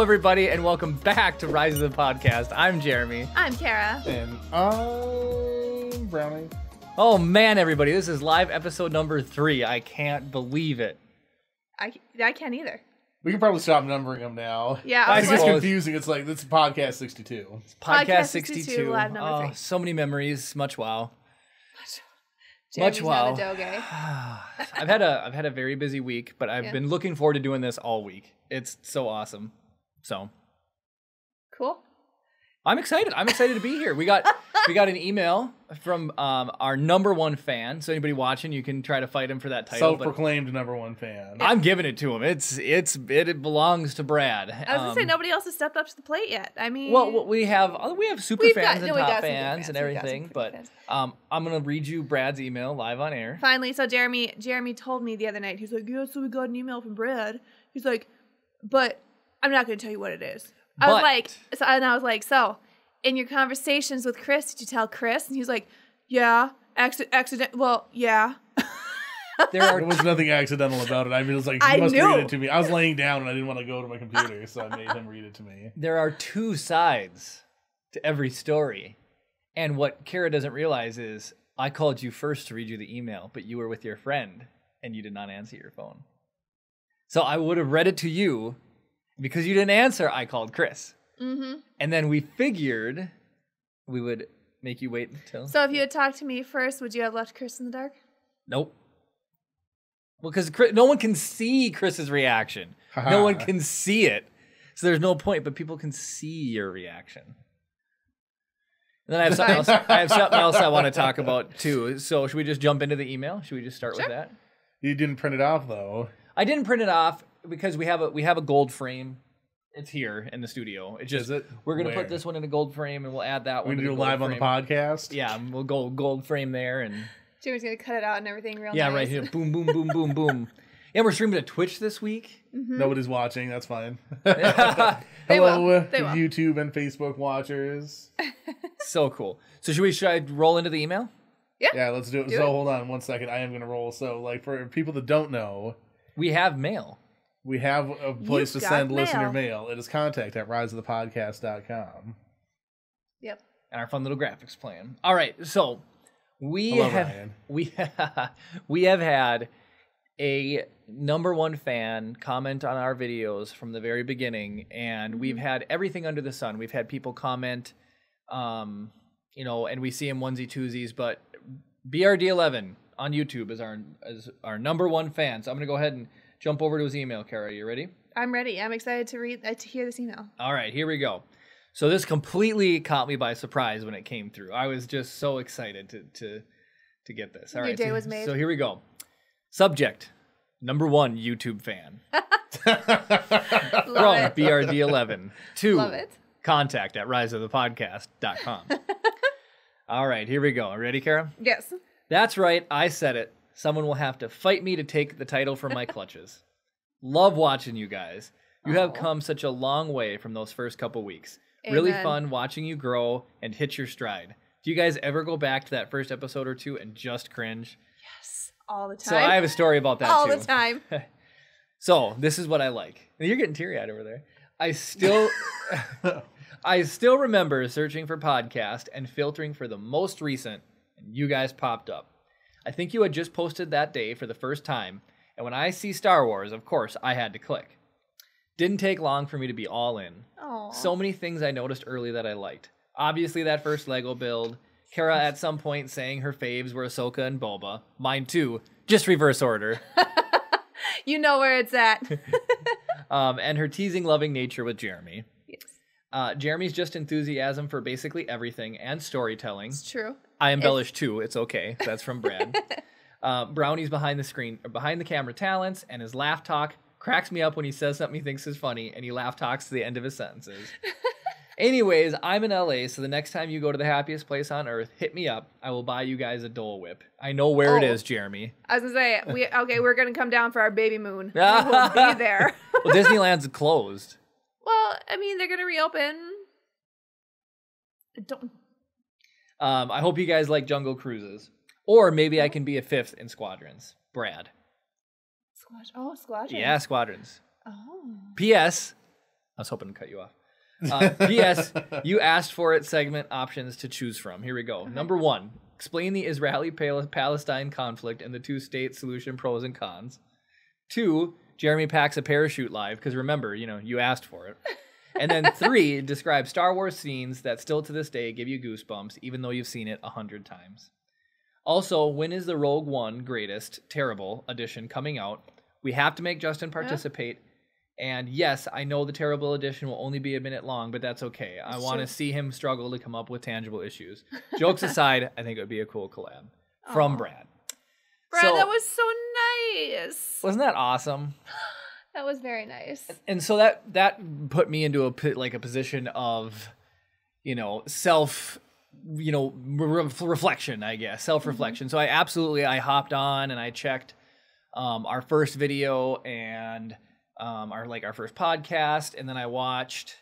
Hello, everybody, and welcome back to Rise of the Podcast. I'm Jeremy. I'm Kara. And I'm Brownie. Oh, man, everybody. This is live episode number 3. I can't believe it. I can't either. We can probably stop numbering them now. Yeah, I It's suppose. just confusing. It's like, this is podcast 62. Podcast 62, 62. live number 3. So many memories. Much wow. Jeremy's wow. now the doge. I've had a very busy week, but I've been looking forward to doing this all week. It's so awesome. So Cool. I'm excited. I'm excited to be here. We got an email from our number one fan. So anybody watching, you can try to fight him for that title. Self-proclaimed number one fan. I'm giving it to him. It belongs to Brad. I was gonna say nobody else has stepped up to the plate yet. I mean, Well, we have super We've fans got- and we got top some good fans fans. and We've got some everything, good but fans. I'm gonna read you Brad's email live on air. finally, so Jeremy told me the other night. He's like, "Yeah, so we got an email from Brad." He's like, "But I'm not gonna tell you what it is." I was like, so in your conversations with Chris, did you tell Chris? And he's like, "Yeah, accident. Well, yeah." There was nothing accidental about it. I mean, it was like, I he must knew. read it to me. I was laying down and I didn't want to go to my computer, so I made him read it to me. There are two sides to every story, and what Kara doesn't realize is I called you first to read you the email, but you were with your friend and you did not answer your phone. So I would have read it to you. Because you didn't answer, I called Chris. Mm-hmm. And then we figured we would make you wait until... So if you had talked to me first, would you have left Chris in the dark? Nope. Well, because no one can see Chris's reaction. No one can see it. So there's no point, but people can see your reaction. And then I have something else I want to talk about, too. So should we just jump into the email? Should we just start with that? You didn't print it off, though. I didn't print it off because we have a gold frame. It's here in the studio. It's just Is it? We're gonna Where? put this one in a gold frame, and we'll add that We one. need to to the do live gold on the frame. podcast? Yeah, and we'll go gold frame there, and Jeremy's gonna cut it out and everything real yeah, nice. right here, boom, boom, boom, boom, boom. Yeah, we're streaming to Twitch this week. Nobody's watching. That's fine. They Hello, will. They will. YouTube and Facebook watchers. So cool. So should I roll into the email? Yeah, let's do it. Do So it. hold on 1 second. I am going to roll. So, like, for people that don't know, We have mail. we have a place You've to got send listener mail. mail. It is contact@riseofthepodcast.com. Yep. And our fun little graphics plan. All right, so we Hello, have Ryan. we have had a number one fan comment on our videos from the very beginning, and we've had everything under the sun. We've had people comment, and we see them onesie twosies, but BRD11 on YouTube is our number one fan. So I'm gonna go ahead and jump over to his email. Kara, you ready? I'm ready. I'm excited to hear this email. All right, here we go. So this completely caught me by surprise when it came through. I was just so excited to get this. All Your right, day so, was made. So here we go. Subject: number one YouTube fan Love from it. BRD11 to Love it. contact@riseofthepodcast.com. All right, here we go. Ready, Kara? Yes. That's right. I said it. Someone will have to fight me to take the title from my clutches. Love watching you guys. You have come such a long way from those first couple weeks. Really Amen. fun watching you grow and hit your stride. Do you guys ever go back to that first episode or two and just cringe? Yes. All the time. So I have a story about that all too. the time. So this is what I like. You're getting teary-eyed over there. I still remember searching for podcast and filtering for the most recent, and you guys popped up. I think you had just posted that day for the first time, and when I see Star Wars, of course, I had to click. Didn't take long for me to be all in. Aw. So many things I noticed early that I liked. Obviously, that first Lego build. Kara at some point saying her faves were Ahsoka and Boba. Mine too, just reverse order. You know where it's at. And her teasing, loving nature with Jeremy. Yes. Jeremy's just enthusiasm for basically everything and storytelling. It's true. I embellish too. It's okay. That's from Brad. Brownie's behind the camera talents, and his laugh talk cracks me up when he says something he thinks is funny, and he laugh talks to the end of his sentences. Anyways, I'm in LA, so the next time you go to the happiest place on earth, hit me up. I will buy you guys a Dole Whip. I know where it is, Jeremy. I was gonna say we're gonna come down for our baby moon. We will be there. Well, Disneyland's closed. Well, I mean, they're gonna reopen. Don't. I hope you guys like Jungle Cruises. Or maybe I can be a fifth in Squadrons. Brad. Squadrons. Yeah, Squadrons. Oh. P.S. I was hoping to cut you off. P.S. You asked for it segment options to choose from. Here we go. Okay. Number 1, explain the Israeli-Palestine conflict and the two-state solution pros and cons. 2, Jeremy packs a parachute live, because remember, you asked for it. And then 3, describe Star Wars scenes that still to this day give you goosebumps, even though you've seen it 100 times. Also, when is the Rogue One Greatest Terrible edition coming out? We have to make Justin participate. And yes, I know the terrible edition will only be a minute long, but that's okay. I want to see him struggle to come up with tangible issues. Jokes aside, I think it would be a cool collab from Brad. Brad, that was so nice. Wasn't that awesome? That was very nice. And so that put me into a position of, self, reflection, I guess, self-reflection. So I hopped on and I checked our first video and our first podcast, and then I watched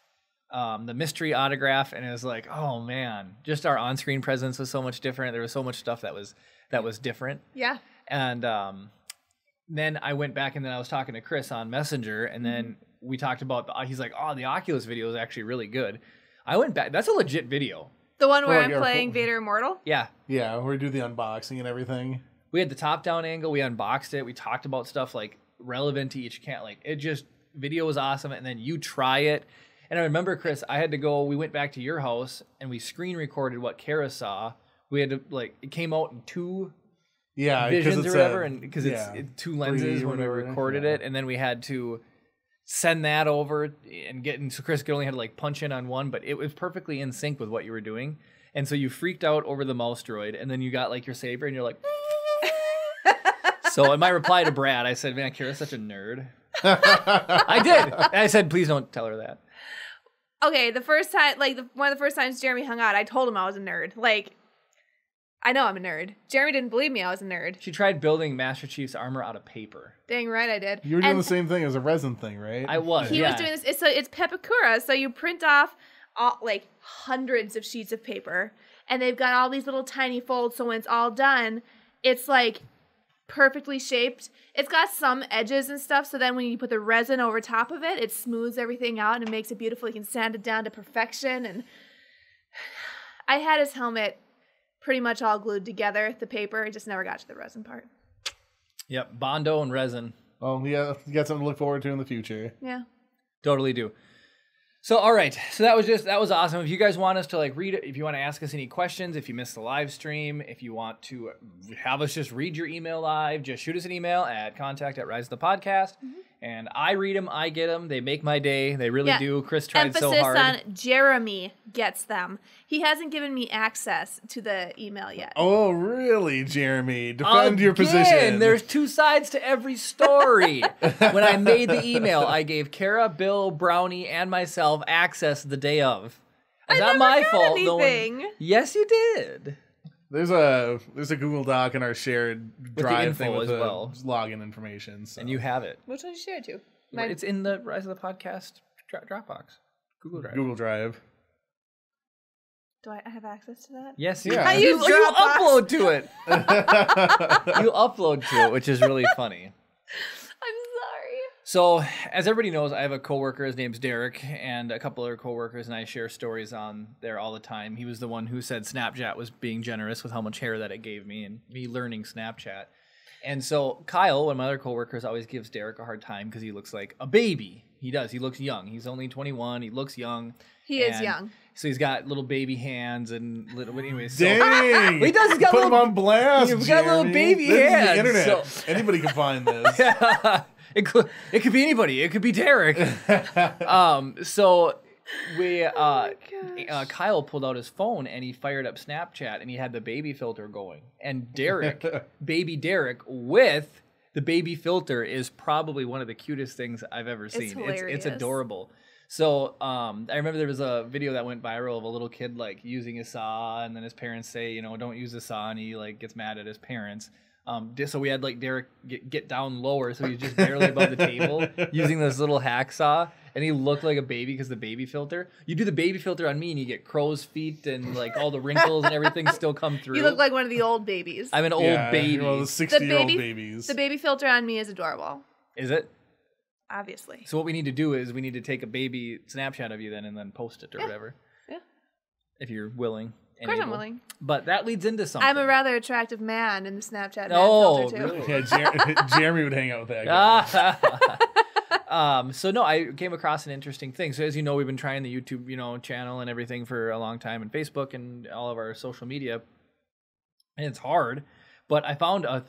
the mystery autograph, and it was like, oh man, just our on-screen presence was so much different. There was so much stuff that was different. Yeah. And then I went back and then I was talking to Chris on Messenger, and then we talked about he's like, oh, the Oculus video is actually really good. I went back. That's a legit video. The one where I'm playing Vader Immortal? Yeah. Yeah, where we do the unboxing and everything. We had the top-down angle. We unboxed it. We talked about stuff like relevant to each account. Like, it just, video was awesome, and then you try it. And I remember, Chris, we went back to your house and we screen recorded what Kara saw. We had to, it came out in 2 visions or whatever, and because it's 2 lenses when we recorded it, and then we had to send that over and so Chris could only had to punch in on one, but it was perfectly in sync with what you were doing. And so you freaked out over the mouse droid, and then you got your saber and you're like, so in my reply to Brad, I said, man, Kira's such a nerd. I did. And I said, please don't tell her that. Okay, the first time, one of the first times Jeremy hung out, I told him I was a nerd. I know I'm a nerd. Jeremy didn't believe me I was a nerd. She tried building Master Chief's armor out of paper. Dang right I did. You were doing the same thing as a resin thing, right? I was, He was doing this. It's Pepakura, so you print off hundreds of sheets of paper, and they've got all these little tiny folds, so when it's all done, it's perfectly shaped. It's got some edges and stuff, so then when you put the resin over top of it, it smooths everything out and it makes it beautiful. You can sand it down to perfection. And I had his helmet pretty much all glued together, the paper. It just never got to the resin part. Yep, Bondo and resin. Oh, yeah, you got something to look forward to in the future. Yeah. Totally do. So, all right. So that was awesome. If you guys want us to read it, if you want to ask us any questions, if you missed the live stream, if you want to have us just read your email live, just shoot us an email at contact@riseofthepodcast. And I read them, I get them. They make my day. They really do. Chris tried so hard. Emphasis on Jeremy gets them. He hasn't given me access to the email yet. Oh, really, Jeremy? Defend your position. There's 2 sides to every story. When I made the email, I gave Kara, Bill, Brownie, and myself access the day of. It's not my fault. Anything. Yes, you did. There's a Google Doc in our shared drive thing with as well. Login information. So. And you have it. Which one did you share it to? It's in the Rise of the Podcast Dropbox. Google Drive. Do I have access to that? Yes, yeah. You upload to it. You upload to it, which is really funny. I'm sorry. So, as everybody knows, I have a coworker. His name's Derek, and a couple other coworkers, and I share stories on there all the time. He was the one who said Snapchat was being generous with how much hair that it gave me, and me learning Snapchat. And so Kyle, one of my other coworkers, always gives Derek a hard time because he looks like a baby. He does. He looks young. He's only 21. He looks young. He is young. So he's got little baby hands and little. Anyways, dang! He does. He's got Put him on blast. He's got little baby hands. Is the internet. So. Anybody can find this. Yeah. It could be anybody. It could be Derek. So we Kyle pulled out his phone and he fired up Snapchat and he had the baby filter going. And Derek, baby Derek, with the baby filter is probably one of the cutest things I've ever seen. Hilarious. It's adorable. So I remember there was a video that went viral of a little kid using a saw, and then his parents say, don't use the saw, and he gets mad at his parents. So we had Derek get down lower, so he's just barely above the table using this little hacksaw, and he looked like a baby because the baby filter. You do the baby filter on me, and you get crow's feet and all the wrinkles and everything still come through. You look like one of the old babies. I'm an old baby. Well, the 60-year-old babies. The baby filter on me is adorable. Is it? Obviously. So what we need to do is we need to take a baby snapshot of you then and then post it or whatever. Yeah. If you're willing. Of course I'm willing. But that leads into something. I'm a rather attractive man in the Snapchat filter too. Really? Yeah, Jeremy would hang out with that guy. So no, I came across an interesting thing. So as you know, we've been trying the YouTube, channel and everything for a long time, and Facebook and all of our social media, and it's hard. But I found a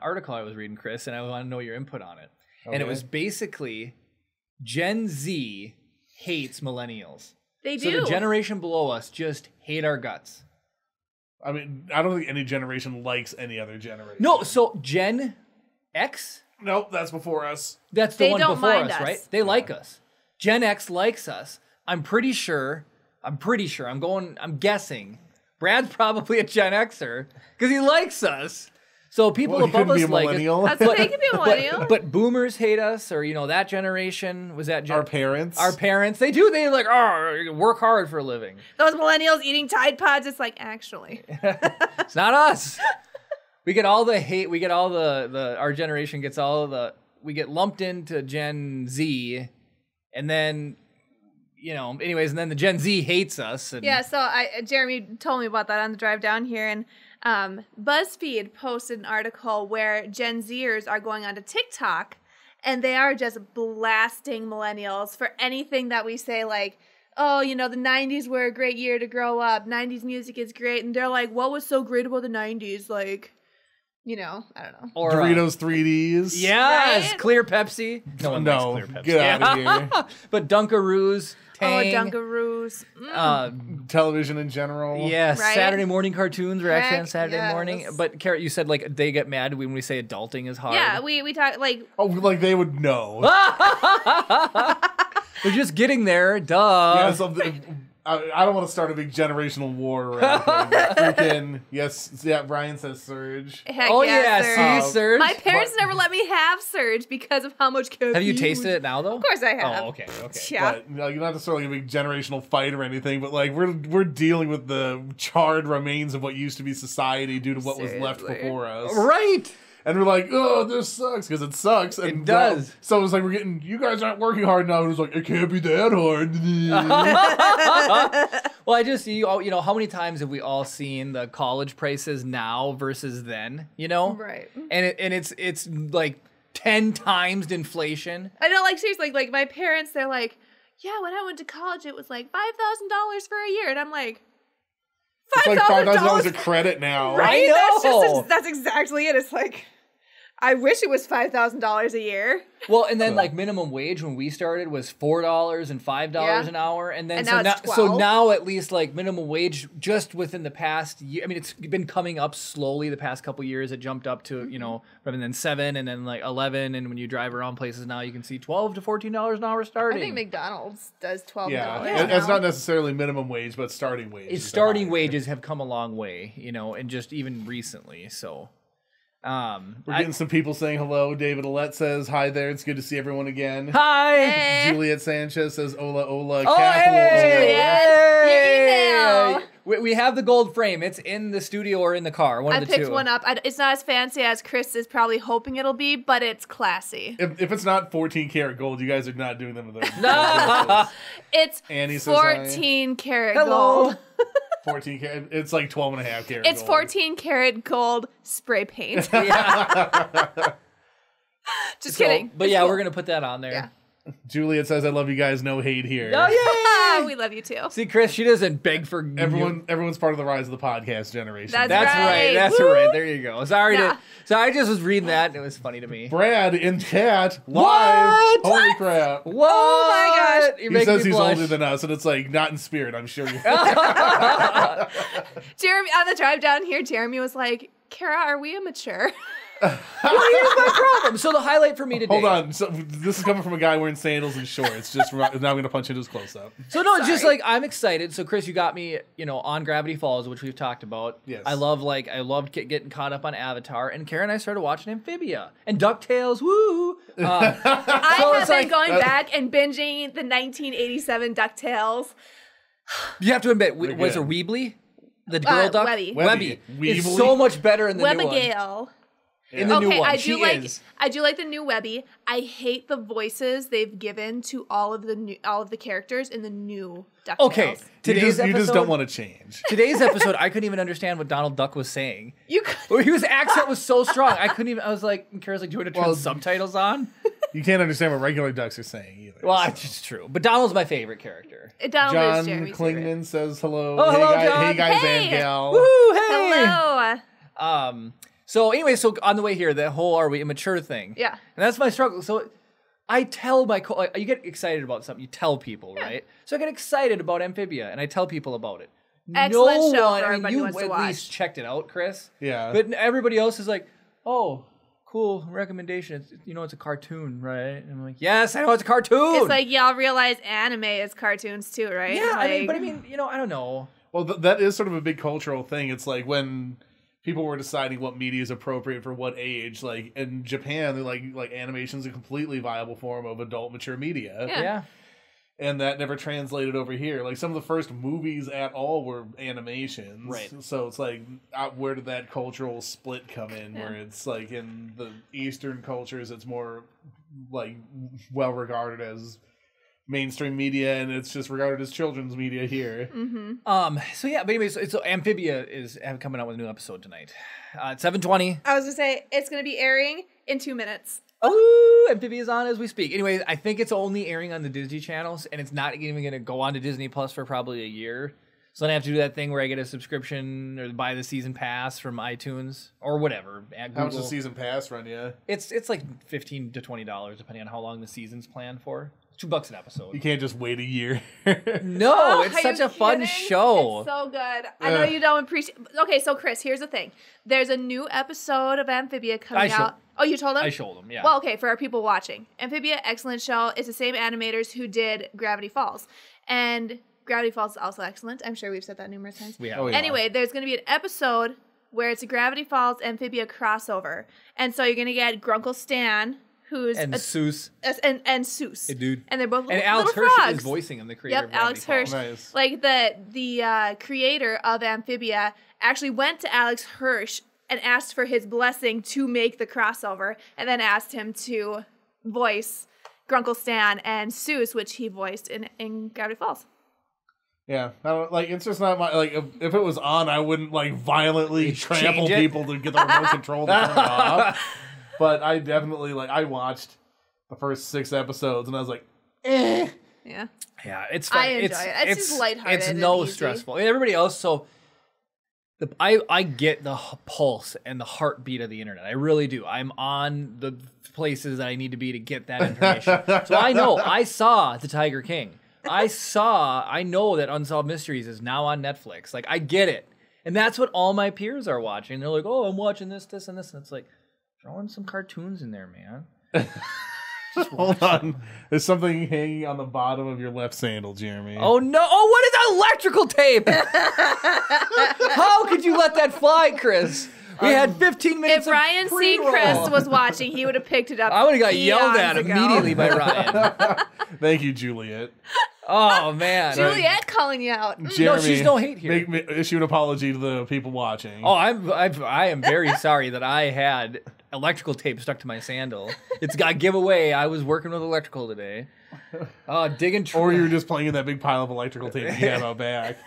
article I was reading, Chris, and I want to know your input on it. Okay. And it was basically Gen Z hates millennials. They do. So the generation below us just hate our guts. I mean, I don't think any generation likes any other generation. No, so Gen X? Nope, that's before us. That's the one before us, right? They like us. Gen X likes us. I'm guessing. Brad's probably a Gen Xer because he likes us. So people above us like us. That's what they can be a millennial. But boomers hate us, or that generation was that our parents. Our parents, they do. They work hard for a living. Those millennials eating Tide Pods. It's like actually, it's not us. We get all the hate. We get all the our generation gets all of the. We get lumped into Gen Z, and then. Anyways, and then the Gen Z hates us. And yeah, so Jeremy told me about that on the drive down here, and BuzzFeed posted an article where Gen Zers are going onto TikTok, and they are just blasting millennials for anything that we say, like, oh, the 90s were a great year to grow up. 90s music is great. And they're like, what was so great about the 90s? Like, I don't know. Or Doritos 3Ds. Yes, right? Clear Pepsi. No one likes Clear Pepsi. Get out of here. But Dunkaroos. Tang. Oh, Dunkaroos. Television in general. Yes, right? Saturday morning cartoons were actually on Saturday yes. morning. But Carrot, you said they get mad when we say adulting is hard. Yeah, we talk like. Oh, like they would know. They're just getting there. Duh. Yeah, I don't want to start a big generational war around here. Freaking yeah. Brian says Surge. Heck yeah, see, Surge. My parents never let me have Surge because of how much caffeine. Have you tasted it now, though? Of course I have. Oh, okay. Yeah. But not necessarily a big generational fight or anything, but we're dealing with the charred remains of what used to be society due to what was left before us. Right. And we're like, oh, this sucks, because it sucks. And it does. So it's like you guys aren't working hard now. And it's like, it can't be that hard. Well, I just see, how many times have we all seen the college prices now versus then, Right. And it's like 10 times inflation. I know, like, seriously, like, my parents, they're like, yeah, when I went to college, it was like $5,000 for a year. And I'm like, it's like $5,000 a credit now. Right? I know. That's exactly it. It's like, I wish it was $5,000 a year. Well, and then like minimum wage when we started was $4 and $5 an hour, and then now so now at least like minimum wage just within the past year. I mean, it's been coming up slowly the past couple years. It jumped up to and then 7 and then like 11, and when you drive around places now, you can see $12 to $14 an hour starting. I think McDonald's does $12. Yeah, it's not necessarily minimum wage, but starting wage. Starting wages have come a long way, and just even recently. So. We're getting some people saying hello. David Alette says hi there. It's good to see everyone again. Hi. Hey. Juliet Sanchez says hola hola. Oh, capital hey. Your email. We have the gold frame. It's in the studio or in the car. One of the two. I picked one up. It's not as fancy as Chris is probably hoping it'll be, but it's classy. If it's not 14 karat gold, you guys are not doing them with those. No. It's Annie 14 karat Hello. gold. 14 karat. It's like 12 and a half karat. It's gold. 14 karat gold spray paint. Just kidding. But it's yeah, cool. we're gonna put that on there. Yeah. Juliet says, "I love you guys. No hate here." Oh yeah. We love you too. See, Chris, she doesn't beg for everyone's part of the rise of the podcast generation. That's right. That's Woo! right. There you go. Sorry I just was reading that and it was funny to me. Brad in chat live. What? Holy crap! What? Oh my gosh! He says he's older than us, and it's like not in spirit. I'm sure. Jeremy, on the drive down here, Jeremy was like, "Kara, are we immature?" Well, here's my problem. So the highlight for me today. Hold on. So this is coming from a guy wearing sandals and shorts. Just now, I'm going to punch into his close up. So no, it's just like I'm excited. So Chris, you got me, on Gravity Falls, which we've talked about. Yes. I loved getting caught up on Avatar, and Karen and I started watching Amphibia and DuckTales. Woo! I have been going back and binging the 1987 DuckTales. You have to admit, was it Weebly? The girl duck? Webby. Webby. It's so much better than the new one. Webbigail. In the new one, I she do like is. I do like the new Webby. I hate the voices they've given to all of the characters in the new DuckTales. Okay, today's you just episode- don't want to change. Today's episode, I couldn't even understand what Donald Duck was saying. His accent was so strong. I couldn't even. I was like, and Kara's like, do you want to turn subtitles on? You can't understand what regular ducks are saying either. Well, it's true. But Donald's my favorite character. Donald John is Jeremy's Klingman favorite. says hello. Oh, hello, John. Hey guys Hey. and gal. Woo, hey! Hello. So anyway, so on the way here, the whole are we immature thing. Yeah. And that's my struggle. So I tell like, you get excited about something, you tell people, right? So I get excited about Amphibia, and I tell people about it. Excellent show for I mean, everybody who you wants to at watch. least checked it out, Chris. Yeah. But everybody else is like, oh, cool recommendation. It's a cartoon, right? And I'm like, yes, I know it's a cartoon. It's like y'all realize anime is cartoons too, right? yeah, Like, I mean, I don't know. Well, that is sort of a big cultural thing. It's like when people were deciding what media is appropriate for what age. Like in Japan, they're like animation is a completely viable form of adult mature media. Yeah. And that never translated over here. Like some of the first movies at all were animations. Right. So it's like, where did that cultural split come in? Where it's like in the Eastern cultures, it's more like well regarded as mainstream media, and it's just regarded as children's media here. So yeah, but anyways, so Amphibia is coming out with a new episode tonight. At 7:20. I was gonna say it's gonna be airing in 2 minutes. Oh, Amphibia is on as we speak. Anyways, I think it's only airing on the Disney channels, and it's not even going to go on to Disney Plus for probably a year. So then I have to do that thing where I get a subscription or buy the season pass from iTunes or whatever. At How much Google. does season pass run you? It's like $15 to $20 depending on how long the season's planned for. It's $2 an You episode. can't just wait a year. No, Oh, it's are such you a fun kidding? show. It's so good. I know you don't appreciate. Okay, so Chris, here's the thing. There's a new episode of Amphibia coming out. Oh, you told him? I showed them, yeah. Well, okay, for our people watching, Amphibia, excellent show. It's the same animators who did Gravity Falls, and Gravity Falls is also excellent. I'm sure we've said that numerous times. we have. Oh, yeah. Anyway, there's going to be an episode where it's a Gravity Falls Amphibia crossover, and so you're going to get Grunkle Stan, who's and Seuss. and Seuss, Hey, dude. and they're both And little Alex frogs. Hirsch is voicing him, the creator of Yep, Alex Gravity Hirsch. Falls. Nice. Like the creator of Amphibia actually went to Alex Hirsch and asked for his blessing to make the crossover, and then asked him to voice Grunkle Stan and Seuss, which he voiced in Gravity Falls. Yeah, I don't, like it's just not my like. If it was on, I wouldn't like violently Change trample it? people to get the remote control to turn it off. But I definitely I watched the first 6 episodes and I was like, eh. Yeah. Yeah, it's fun. I enjoy it. It's just lighthearted It's and no easy. stressful. And everybody else, so I get the pulse and the heartbeat of the internet. I really do. I'm on the places that I need to be to get that information. So I know. I saw The Tiger King. I know that Unsolved Mysteries is now on Netflix. Like, I get it. And that's what all my peers are watching. They're like, oh, I'm watching this, this, and this. And it's like, throw in some cartoons in there, man. Hold on, there's something hanging on the bottom of your left sandal, Jeremy. Oh, no. Oh, what is electrical tape? How could you let that fly, Chris? We had 15 minutes If Ryan of pre-roll. Seacrest was watching, he would have picked it up. I would have got yelled at eons ago. immediately by Ryan. Thank you, Juliet. Oh, man. Juliet calling you out. Jeremy, she's no hate here. Issue an apology to the people watching. Oh, I am very sorry that I had electrical tape stuck to my sandal. It's got giveaway. I was working with electrical today. Digging. Or you were just playing in that big pile of electrical tape you have out back.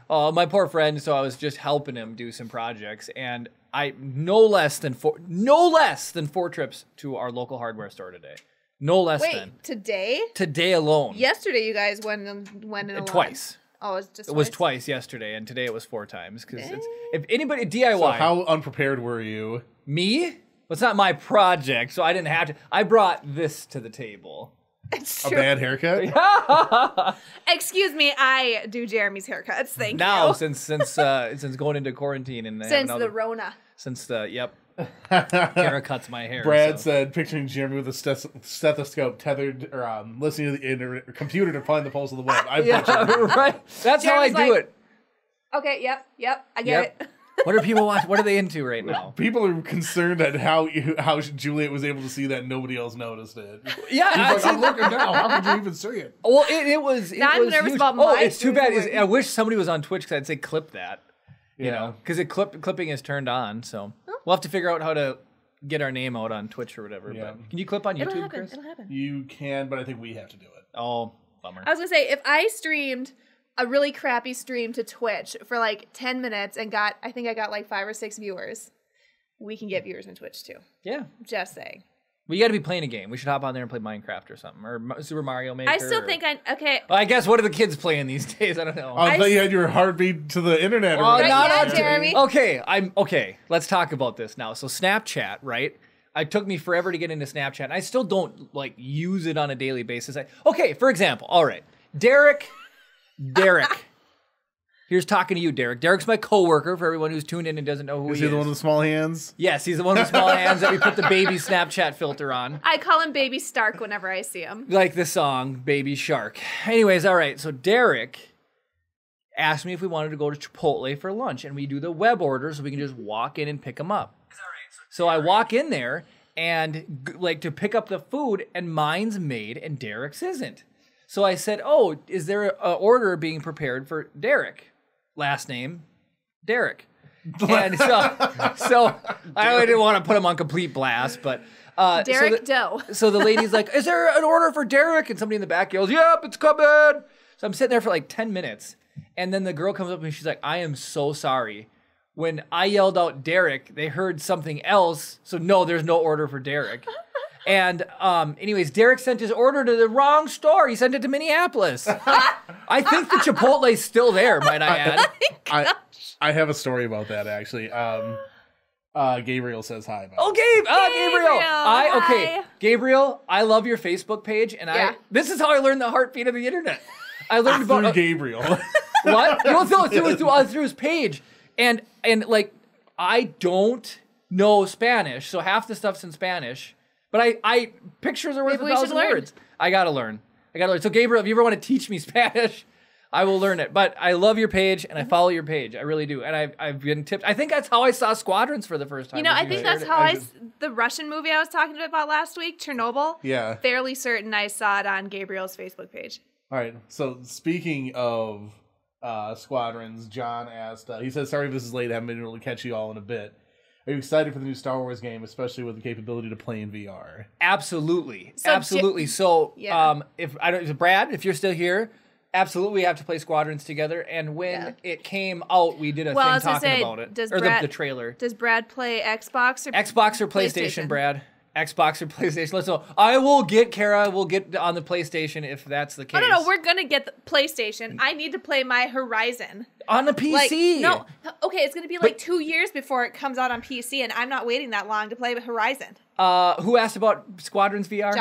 Oh, my poor friend. So I was just helping him do some projects, and I no less than four trips to our local hardware store today. No less Wait, than today? today alone. Yesterday, you guys went in a lot. Twice. Oh, it was just It was twice yesterday, and today it was 4 times. Because if anybody DIY, So how unprepared were you? me, well, it's not my project, so I didn't have to. I brought this to the table. It's A true. bad haircut? Excuse me, I do Jeremy's haircuts. Thank Now, you. since going into quarantine and Since the Rona. Kara cuts my hair. Brad so. said, picturing Jeremy with a stethoscope tethered or listening to the internet, computer to find the pulse of the web. I Yeah, butchered it. right. That's how I Jeremy's do like- it. Okay, yep, I get Yep. it. What are people watching? What are they into right now? People are concerned at how Juliet was able to see that and nobody else noticed it. Yeah, He's like, I'm looking now. How could you even see it? well, it was. Now I'm was nervous huge. about Oh, my it's too bad. Twitter. I wish somebody was on Twitch because I'd say clip that. You Yeah. know, because clipping is turned on. So we'll have to figure out how to get our name out on Twitch or whatever. Yeah. But can you clip on It'll YouTube, happen. Chris? It'll happen. You can, but I think we have to do it. Oh, bummer. I was gonna say, if I streamed a really crappy stream to Twitch for like 10 minutes and I think I got like 5 or 6 viewers, we can get viewers on Twitch too. Yeah. Just saying. We got to be playing a game. We should hop on there and play Minecraft or something, or Super Mario Maker. I still think okay. Well, I guess what are the kids playing these days? I don't know. I thought you had your heartbeat to the internet. Well, already. not yeah, on- Jeremy. Okay. Let's talk about this now. So Snapchat, right? It took me forever to get into Snapchat. And I still don't like use it on a daily basis. Okay, for example, all right, Derek. Here's talking to you, Derek. Derek's my coworker for everyone who's tuned in and doesn't know who Is he he is. the one with small hands? Yes, he's the one with small hands that we put the baby Snapchat filter on. I call him Baby Stark whenever I see him. Like the song Baby Shark. Anyways, all right, so Derek asked me if we wanted to go to Chipotle for lunch, and we do the web order so we can just walk in and pick them up. So I walk in there and like to pick up the food, and mine's made and Derek's isn't. So I said, "Oh, is there an order being prepared for Derek? Last name, Derek." And so I didn't want to put him on complete blast, but Derek Doe. So the lady's like, "Is there an order for Derek?" And somebody in the back yells, "Yep, it's coming." So I'm sitting there for like 10 minutes, and then the girl comes up and she's like, "I am so sorry. When I yelled out Derek, they heard something else. So no, there's no order for Derek." And anyways, Derek sent his order to the wrong store. He sent it to Minneapolis. I think the Chipotle's still there, might I add. I have a story about that actually. Gabriel says hi. Oh, Gabriel. Hi. Gabriel, I love your Facebook page, and this is how I learned the heartbeat of the internet. I learned Through about Gabriel. what? No, through his page, and like I don't know Spanish, so half the stuff's in Spanish. But I pictures are worth Maybe we should 1,000 learn. words. I gotta learn. So Gabriel, if you ever want to teach me Spanish, I will learn it. But I love your page and I follow your page. I really do. And I've been tipped. I think that's how I saw Squadrons for the first time. You know, was I think shared that's it. how the Russian movie I was talking about last week, Chernobyl. Yeah. Fairly certain I saw it on Gabriel's Facebook page. All right. So speaking of Squadrons, John asked. He says, "Sorry if this is late. I haven't been able to catch you all in a bit. Are you excited for the new Star Wars game, especially with the capability to play in VR?" Absolutely. So Absolutely. So Yeah. if Brad, if you're still here, absolutely we have to play Squadrons together. And when it came out, we did a Well, I thing was gonna talking say, about it. does Or Brad- the trailer. Does Brad play Xbox or Xbox or PlayStation, Brad? Xbox or PlayStation? Let's know. I will get Kara. We'll get on the PlayStation if that's the case. No, we're gonna get the PlayStation. I need to play my Horizon. On the PC. Okay, it's gonna be like 2 years before it comes out on PC, and I'm not waiting that long to play Horizon. Who asked about Squadrons VR?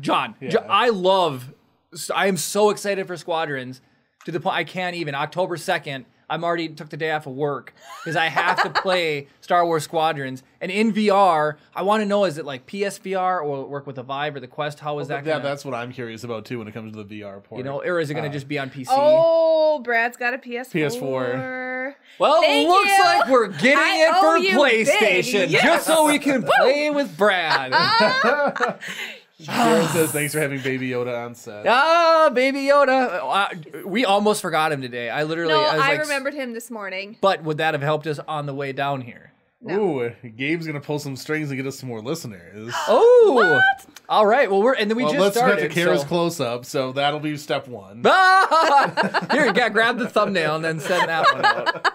John. Yeah. I am so excited for Squadrons to the point I can't even. October 2nd, I'm already took the day off of work because I have to play Star Wars Squadrons. And in VR, I want to know, is it like PSVR or will it work with the Vive or the Quest? How is that? Yeah, that's what I'm curious about too when it comes to the VR port. You know, or is it going to just be on PC? Oh, Brad's got a PS4. PS4. Well, Thank looks you. like we're getting I it owe for you PlayStation big. Yes. just so we can play with Brad. Jared says, "Thanks for having Baby Yoda on set." Baby Yoda. We almost forgot him today. I was I like, remembered him this morning. But would that have helped us on the way down here? No. Ooh, Gabe's gonna pull some strings and get us some more listeners. Oh, What? All right. Well, we just let's started. get to Kara's so- close up, so that'll be step one. Here, you got grab the thumbnail and then send that one out.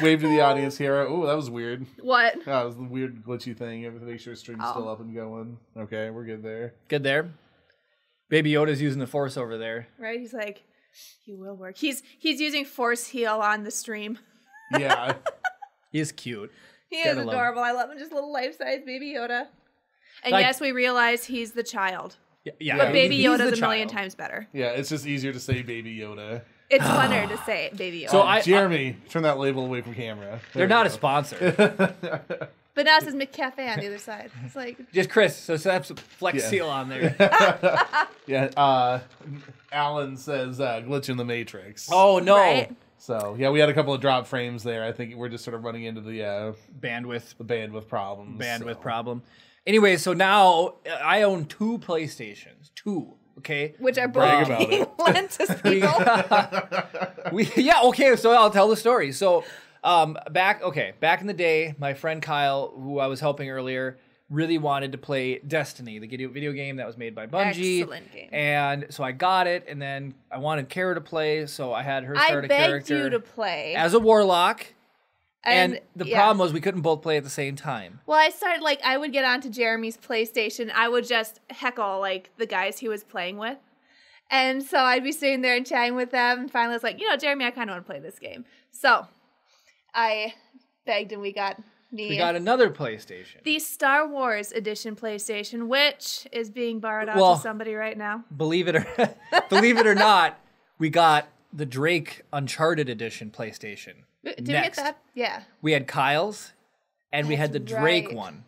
Wave to the audience, Kara. Ooh, that was weird. What? That was the weird glitchy thing. Everything, make sure stream's still up and going. Okay, we're good there. Good there. Baby Yoda's using the Force over there. Right? He's like, he will work. He's using Force Heal on the stream. Yeah. He's cute. He is Gotta love him. adorable. I love him. Just little life-size Baby Yoda. And Like- yes, we realize he's the child. Yeah, But Baby he's Yoda's the a million child. times better. Yeah, it's just easier to say Baby Yoda. It's funner to say Baby Yoda. So Jeremy, turn that label away from camera. They're not a sponsor. But now it says McCafe on the other side. It's like, Just Chris. So that's a Flex Yeah. Seal on there. Yeah, Alan says glitch in the Matrix. Oh no. right? So, yeah, we had a couple of drop frames there. I think we're just sort of running into the Bandwidth problems. bandwidth problem. Anyway, so now I own 2 PlayStations. 2. Okay. Which are Brag both about being it. lent to people. Okay, so I'll tell the story. So Back in the day, my friend Kyle, who I was helping earlier, really wanted to play Destiny, the video game that was made by Bungie. Excellent game. And so I got it, and then I wanted Kara to play, so I had her start a character. I begged you to play. As a warlock. And the problem was we couldn't both play at the same time. Well, I started, I would get onto Jeremy's PlayStation. I would just heckle, the guys he was playing with. And so I'd be sitting there and chatting with them. And finally I was like, Jeremy, I kind of want to play this game. So I begged and we got another PlayStation. The Star Wars Edition PlayStation, which is being borrowed out to somebody right now. Believe it or not, we got the Drake Uncharted Edition PlayStation. Did we get that? Yeah. We had Kyle's, and we had the Drake one.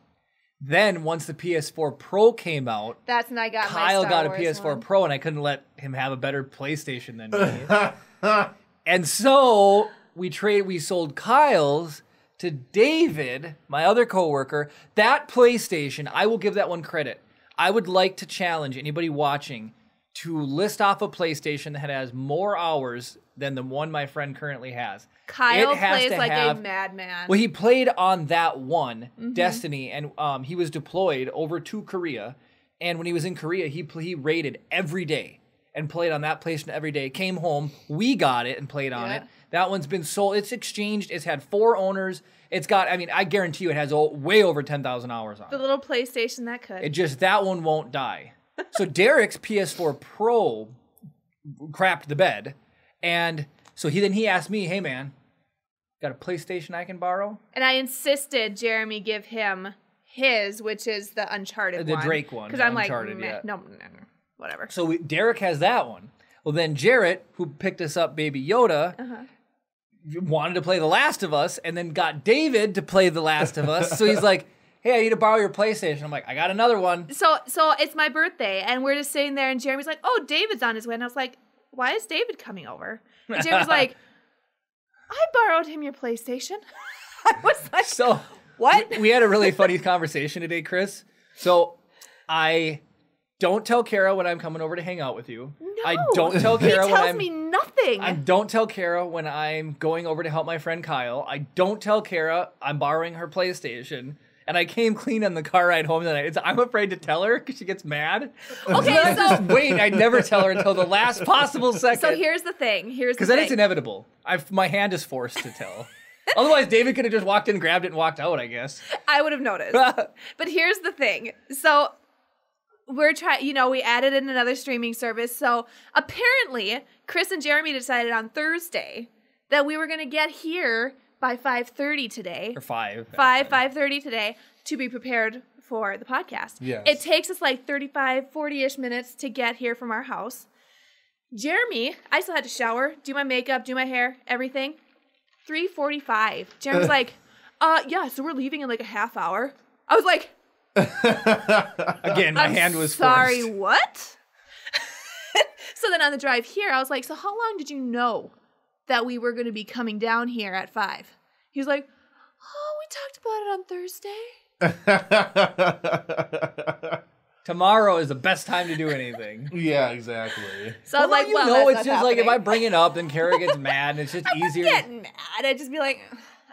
Then, once the PS4 Pro came out, that's when I got Kyle my got a Wars PS4 one. Pro, and I couldn't let him have a better PlayStation than me. And so we sold Kyle's to David, my other coworker. That PlayStation, I will give that one credit. I would like to challenge anybody watching to list off a PlayStation that has more hours than the one my friend currently has. Kyle plays like a madman. Well, he played on that one, Destiny, and he was deployed over to Korea. And when he was in Korea, he raided every day and played on that PlayStation every day. Came home, we got it and played on it. That one's been sold. It's exchanged. It's had 4 owners. It's got, I guarantee you it has way over 10,000 hours on it. The little PlayStation that could. That one won't die. So Derek's PS4 Pro crapped the bed. And so he asked me, hey man, got a PlayStation I can borrow? And I insisted Jeremy give him his, which is the Uncharted one. The Drake one. Because I'm Uncharted, no, whatever. So Derek has that one. Well, then Jarrett, who picked us up Baby Yoda, wanted to play The Last of Us, and then got David to play The Last of Us. So he's like, hey, I need to borrow your PlayStation. I'm like, I got another one. So it's my birthday, and we're just sitting there, and Jeremy's like, oh, David's on his way. And I was like, why is David coming over? And Jeremy's like, I borrowed him your PlayStation. I was like, so what? We had a really funny conversation today, Chris. So I don't tell Kara when I'm coming over to hang out with you. No. I don't tell Kara when I'm... He tells me nothing. I don't tell Kara when I'm going over to help my friend Kyle. I don't tell Kara I'm borrowing her PlayStation. And I came clean on the car ride home tonight. I'm afraid to tell her because she gets mad. Okay, so just wait. I never tell her until the last possible second. So here's the thing. Because then it's inevitable. My hand is forced to tell. Otherwise, David could have just walked in, grabbed it, and walked out, I guess. I would have noticed. But here's the thing. So we're trying, we added in another streaming service. So apparently, Chris and Jeremy decided on Thursday that we were going to get here by 5:30 today. Or 5:30 today to be prepared for the podcast. Yes. It takes us 35, 40-ish minutes to get here from our house. Jeremy, I still had to shower, do my makeup, do my hair, everything. 3:45. Jeremy's like, yeah, so we're leaving in a half hour. I was like... Again, my hand was sorry, forced. what? So then on the drive here, I was like, so how long did you know that we were going to be coming down here at 5? He was like, oh, we talked about it on Thursday. Tomorrow is the best time to do anything. Yeah, exactly. So I'm like, well, it's just if I bring it up, then Kara gets mad, and it's just easier. I wouldn't get mad. I'd just be like,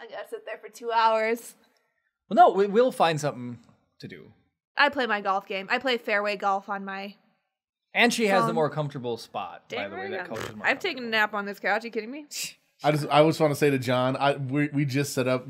I gotta sit there for 2 hours. Well, no, we'll find something to do. I play my golf game. I play fairway golf on my... And she has the more comfortable spot, by the way. Damn, That couch is more I've taken a nap on this couch. Are you kidding me? I just want to say to John, we just set up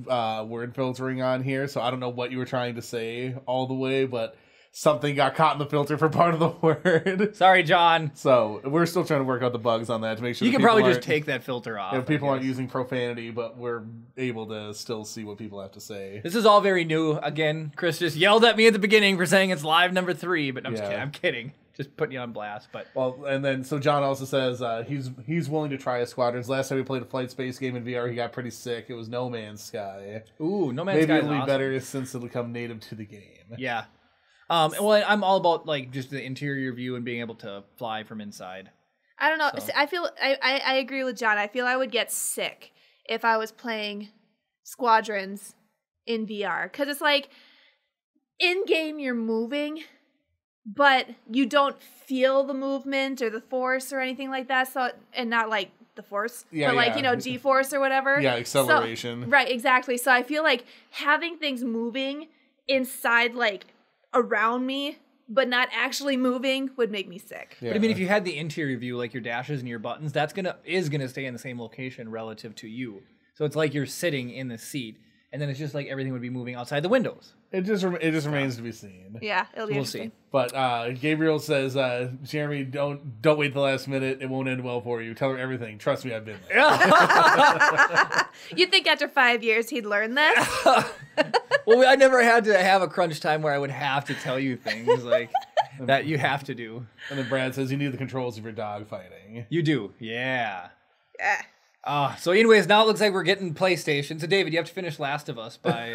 word filtering on here, so I don't know what you were trying to say all the way, but something got caught in the filter for part of the word. Sorry, John. So we're still trying to work out the bugs on that to make sure you can probably just take that filter off. If people aren't using profanity, but we're able to still see what people have to say. This is all very new. Again, Chris just yelled at me at the beginning for saying it's live number 3, but I'm just kidding. I'm kidding. Just putting you on blast, but and then so John also says he's willing to try a Squadrons. Last time we played a flight space game in VR, he got pretty sick. It was No Man's Sky. Ooh, No Man's Sky. Maybe it'll be better since it'll become native to the game. Yeah. Well, I'm all about just the interior view and being able to fly from inside. I don't know. So. I feel I agree with John. I feel I would get sick if I was playing Squadrons in VR because it's in game you're moving, but you don't feel the movement or the force or anything like that. So and not the force, Yeah, but like, yeah. G-force or whatever. Yeah, acceleration. So, right, exactly. So I feel like having things moving inside, like, around me, but not actually moving would make me sick. Yeah. But I mean, if you had the interior view, like your dashes and your buttons, is gonna stay in the same location relative to you. So it's like you're sitting in the seat, and then it's just like everything would be moving outside the windows. It just remains to be seen. Yeah, it'll be We'll interesting. see. But Gabriel says, Jeremy, don't wait the last minute. It won't end well for you. Tell her everything. Trust me, I've been there. You'd think after 5 years he'd learn this? Well, I never had to have a crunch time where I would have to tell you things like that you have to do. And then Brad says, you need the controls of your dog fighting. You do, yeah. Yeah. So anyways, now it looks like we're getting PlayStation. So David, you have to finish Last of Us by...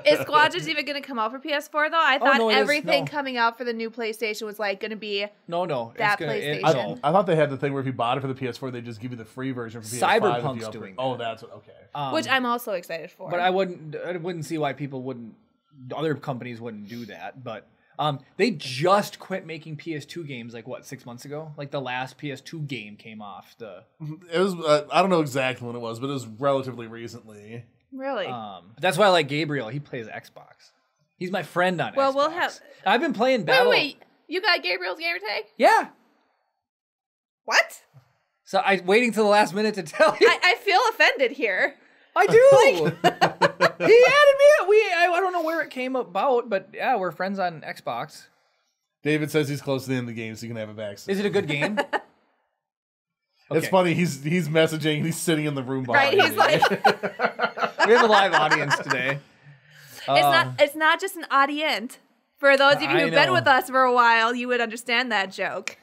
Is Squadrons even going to come out for PS4, though? I thought no, it is. everything No. coming out for the new PlayStation was, like, going to be... No. That PlayStation. I thought they had the thing where if you bought it for the PS4, they just give you the free version for PS5. Cyberpunk's if you doing Oh, that's what, okay. which I'm also excited for. But I wouldn't see why other companies wouldn't do that. But they just quit making PS2 games, like, 6 months ago? Like, the last PS2 game came off the... It was, I don't know exactly when it was, but it was relatively recently. Really? That's why I like Gabriel. He plays Xbox. He's my friend on Xbox. Well, we'll have... I've been playing Battle... Wait. You got Gabriel's gamer tag? Yeah. What? So I'm waiting till the last minute to tell you. I feel offended here. I do. He added me. I don't know where it came about, but yeah, we're friends on Xbox. David says he's close to the end of the game, so you can have it back soon. Is it a good game? It's funny. He's messaging. And he's sitting in the room behind Right? He's me. like... We have a live audience today. It's not just an audience. For those of you I who've been know. with us for a while, you would understand that joke.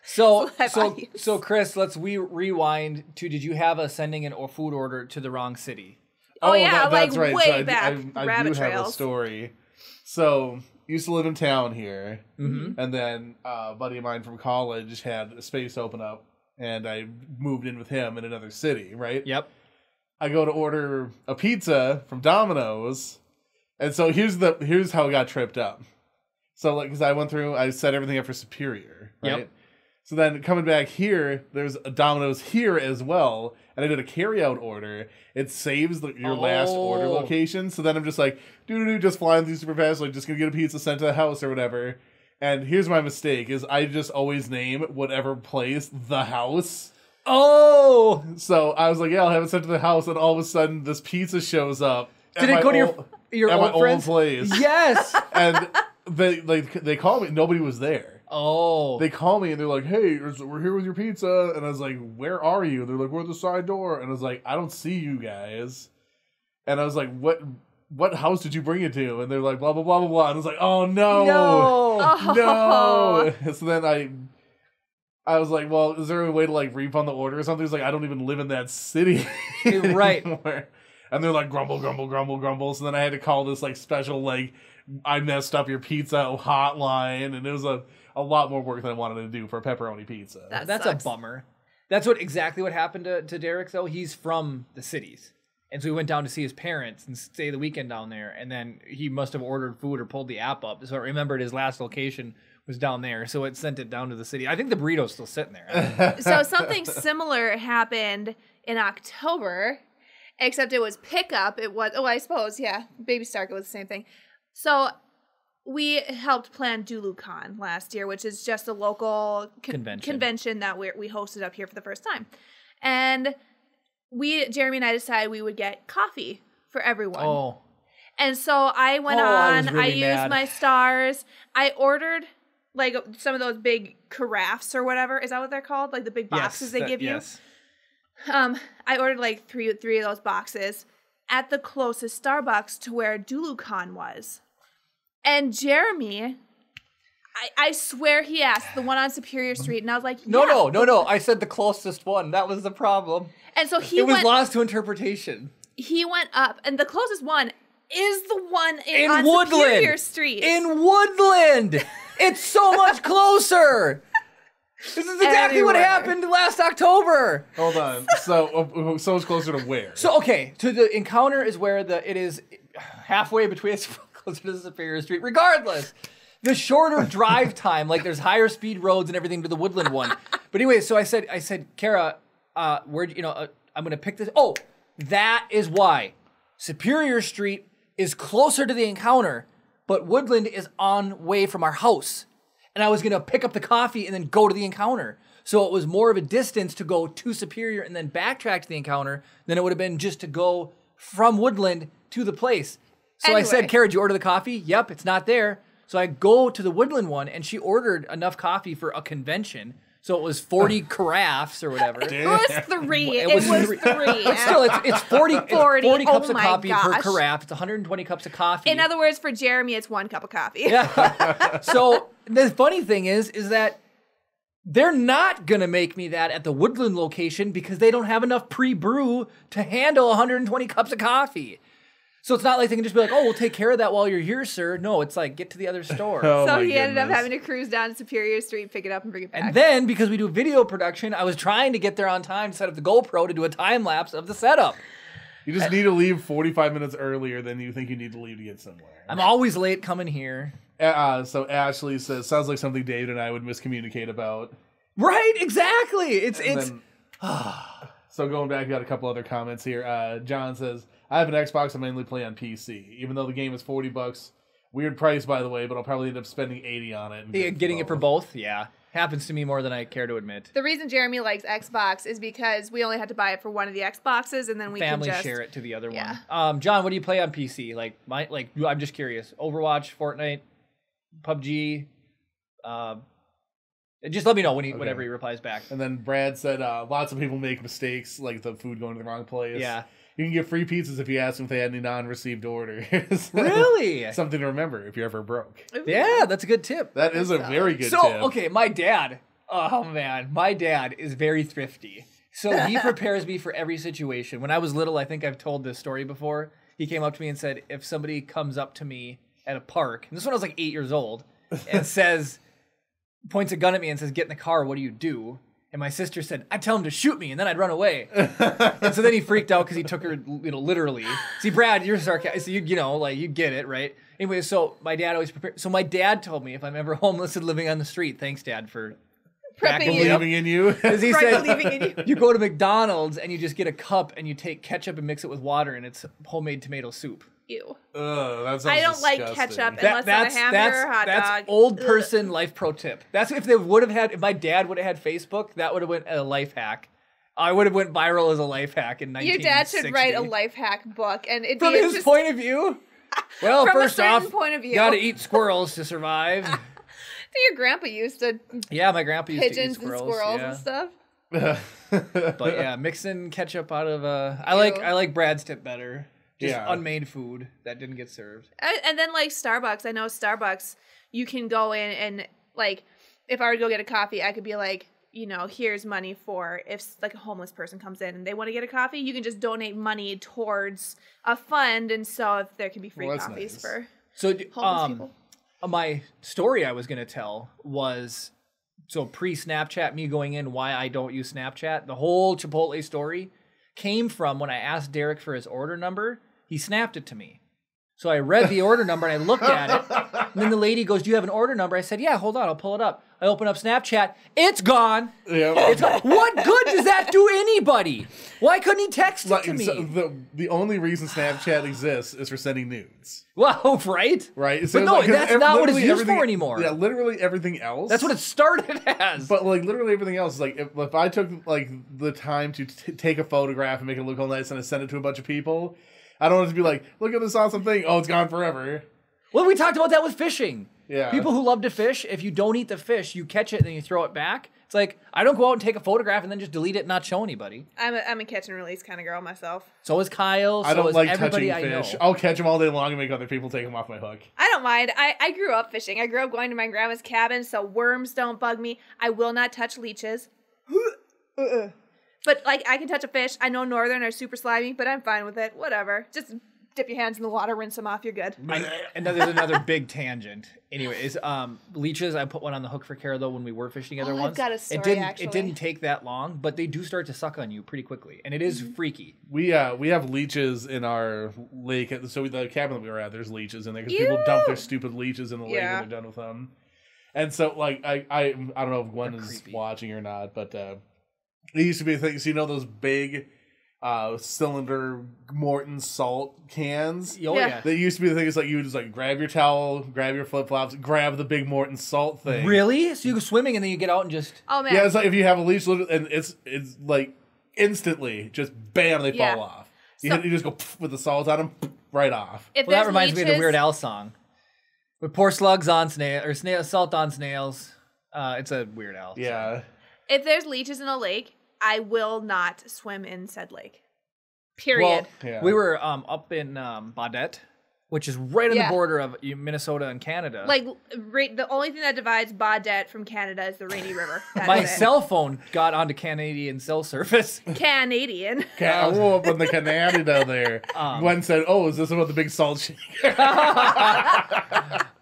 So Live audience. Chris, let's rewind to, did you have a sending a food order to the wrong city? Oh, yeah, that's like right. way So back, I rabbit do have a trails. story. So used to live in town here, and then a buddy of mine from college had a space open up, and I moved in with him in another city. Right? Yep. I go to order a pizza from Domino's, and so here's how I got tripped up. So like, because I set everything up for Superior, right? Yep. So then coming back here, there's a Domino's here as well, and I did a carryout order. It saves your last order location. So then I'm just like, just flying through super fast, like just gonna get a pizza sent to the house or whatever. And here's my mistake: is I just always name whatever place the house. Oh, So I was like, yeah, I'll have it sent to the house, and all of a sudden this pizza shows up. did it go to your at my old friends? place? Yes. And they called me. Nobody was there. Oh. They call me and they're like, hey, we're here with your pizza. And I was like, where are you? They're like, we're at the side door. And I was like, I don't see you guys. And I was like, what house did you bring it to? And they're like, blah, blah, blah, blah, blah. And I was like, oh, no. No. So then I was like, well, is there a way to like refund the order or something? It's like, I don't even live in that city Right. anymore. And they're like, grumble, grumble, grumble, grumble. So then I had to call this like special, like, I messed up your pizza hotline. And it was a lot more work than I wanted to do for a pepperoni pizza. That's sucks. a bummer. That's exactly what happened to Derek, though. He's from the cities. And so he went down to see his parents and stay the weekend down there. And then he must have ordered food or pulled the app up. So I remembered his last location was down there. So it sent it down to the city. I think the burrito's still sitting there. So something similar happened in October, except it was pickup. It was, I suppose, yeah, Baby Stark, it was the same thing. So we helped plan DuluCon last year, which is just a local convention that we hosted up here for the first time. And Jeremy and I decided we would get coffee for everyone. Oh. And so I went I used my stars. I ordered like some of those big carafes or whatever. Is that what they're called? Like the big boxes they give you? Yes. I ordered like three of those boxes at the closest Starbucks to where DuluCon was. And Jeremy, I swear he asked the one on Superior Street, and I was like, yeah. No. I said the closest one. That was the problem. And so It was lost to interpretation. He went up, and the closest one is the one In on Woodland. Superior Street. In Woodland. It's so much closer. This is exactly what happened last October. Hold on. So it's closer to where? So, okay, to the encounter is where it is halfway between, it's closer to Superior Street. Regardless, the shorter drive time, like there's higher speed roads and everything to the Woodland one. But anyway, so I said, Kara, I'm gonna pick this. Oh, that is why Superior Street is closer to the encounter, but Woodland is on way from our house. And I was gonna pick up the coffee and then go to the encounter. So it was more of a distance to go to Superior and then backtrack to the encounter than it would have been just to go from Woodland to the place. So I said, Kara, did you order the coffee? Yep, it's not there. So I go to the Woodland one, and she ordered enough coffee for a convention. So it was 40 carafes or whatever. It was 3. It was 3. But still, it's 40 cups of coffee per carafe. It's 120 cups of coffee. In other words, for Jeremy, it's 1 cup of coffee. Yeah. So the funny thing is that they're not going to make me that at the Woodland location because they don't have enough pre-brew to handle 120 cups of coffee. So it's not like they can just be like, oh, we'll take care of that while you're here, sir. No, it's like, get to the other store. So he ended up having to cruise down to Superior Street, pick it up, and bring it back. And then, because we do video production, I was trying to get there on time to set up the GoPro to do a time-lapse of the setup. You just need to leave 45 minutes earlier than you think you need to leave to get somewhere. I'm always late coming here. So Ashley says, sounds like something David and I would miscommunicate about. Right, exactly. So going back, got a couple other comments here. John says, I have an Xbox I mainly play on PC. Even though the game is $40, weird price by the way, but I'll probably end up spending $80 on it. Yeah, getting it for both? Yeah. Happens to me more than I care to admit. The reason Jeremy likes Xbox is because we only had to buy it for one of the Xboxes, and then we family can just share it to the other one. John, what do you play on PC? I'm just curious. Overwatch, Fortnite, PUBG. Just let me know whenever he replies back. And then Brad said, lots of people make mistakes, like the food going to the wrong place. Yeah. You can get free pizzas if you ask them if they had any non-received orders. Really? Something to remember if you're ever broke. Yeah, that's a good tip. That is a very good tip. So, okay, my dad, oh man, my dad is very thrifty. So he prepares me for every situation. When I was little, I think I've told this story before. He came up to me and said, if somebody comes up to me at a park, and this one I was like 8 years old, and points a gun at me and says, get in the car, what do you do? And my sister said, I'd tell him to shoot me, and then I'd run away. And so then he freaked out because he took her, literally. See, Brad, you're sarcastic. So you get it, right? Anyway, so my dad always prepared. So my dad told me if I'm ever homeless and living on the street, thanks, Dad, for believing in you. Because he said, you go to McDonald's and you just get a cup and you take ketchup and mix it with water, and it's homemade tomato soup. Ew. That sounds I don't disgusting. like ketchup unless on a hamburger or hot dog. That's old person life pro tip. That's if my dad would have had Facebook, that would have went a life hack. I would have went viral as a life hack in 1960. Your dad should write a life hack book, and it'd from his point of view. Well, from first a certain off, point of view, gotta eat squirrels to survive. Your grandpa used to. Yeah, my grandpa used to eat pigeons and squirrels and stuff. But yeah, mixing ketchup out of I like Brad's tip better. Just unmade food that didn't get served. And then like Starbucks, I know Starbucks, you can go in and like, if I were to go get a coffee, I could be like, here's money for if like a homeless person comes in and they want to get a coffee, you can just donate money towards a fund, and so if there can be free coffees for homeless people. My story I was going to tell was, so pre-Snapchat, me going in why I don't use Snapchat, the whole Chipotle story came from when I asked Derek for his order number. He snapped it to me. So I read the order number and I looked at it. And then the lady goes, do you have an order number? I said, yeah, hold on, I'll pull it up. I open up Snapchat. It's gone. Yeah. It's gone. What good does that do anybody? Why couldn't he text it to me? So the only reason Snapchat exists is for sending nudes. Well, right? Right. So but no, that's not what it's used for anymore. Yeah, literally everything else. That's what it started as. But like literally everything else is like, if I took like the time to take a photograph and make it look all nice and I send it to a bunch of people, I don't want it to be like, look at this awesome thing. Oh, it's gone forever. Well, we talked about that with fishing. Yeah. People who love to fish, if you don't eat the fish, you catch it and then you throw it back. It's like, I don't go out and take a photograph and then just delete it and not show anybody. I'm a catch and release kind of girl myself. So is Kyle. I don't is like everybody touching I fish. know. I'll catch them all day long and make other people take them off my hook. I don't mind. I grew up fishing. I grew up going to my grandma's cabin, so worms don't bug me. I will not touch leeches. But like, I can touch a fish. I know northern are super slimy, but I'm fine with it. Whatever. Just dip your hands in the water, rinse them off, you're good. And then there's another big tangent. Anyways, leeches, I put one on the hook for Kara, though, when we were fishing together once. I've got a story, actually. It didn't take that long, but they do start to suck on you pretty quickly, and it is freaky. We have leeches in our lake. So the cabin that we were at, there's leeches in there because people dump their stupid leeches in the lake when they're done with them. And so, like, I don't know if Gwen is watching or not, but It used to be a thing. So you know those big cylinder Morton salt cans? Oh, yeah. That used to be the thing. It's like you would just like grab your towel, grab your flip flops, grab the big Morton salt thing. Really? So you go swimming and then you get out and just... Oh, man. Yeah, it's like if you have a leash, and it's like instantly just bam, they fall off. You just go with the salt on them, right off. Well, that reminds me of the Weird Al song. We pour slugs on salt on snails. It's a Weird Al song. Yeah. If there's leeches in a lake, I will not swim in said lake. Period. Well, we were up in Baudette, which is right on the border of Minnesota and Canada. Like, the only thing that divides Baudette from Canada is the Rainy River. My cell phone got onto Canadian cell service. Canadian. Up in the Canada there. Gwen said, "Oh, is this about the big salt shaker?"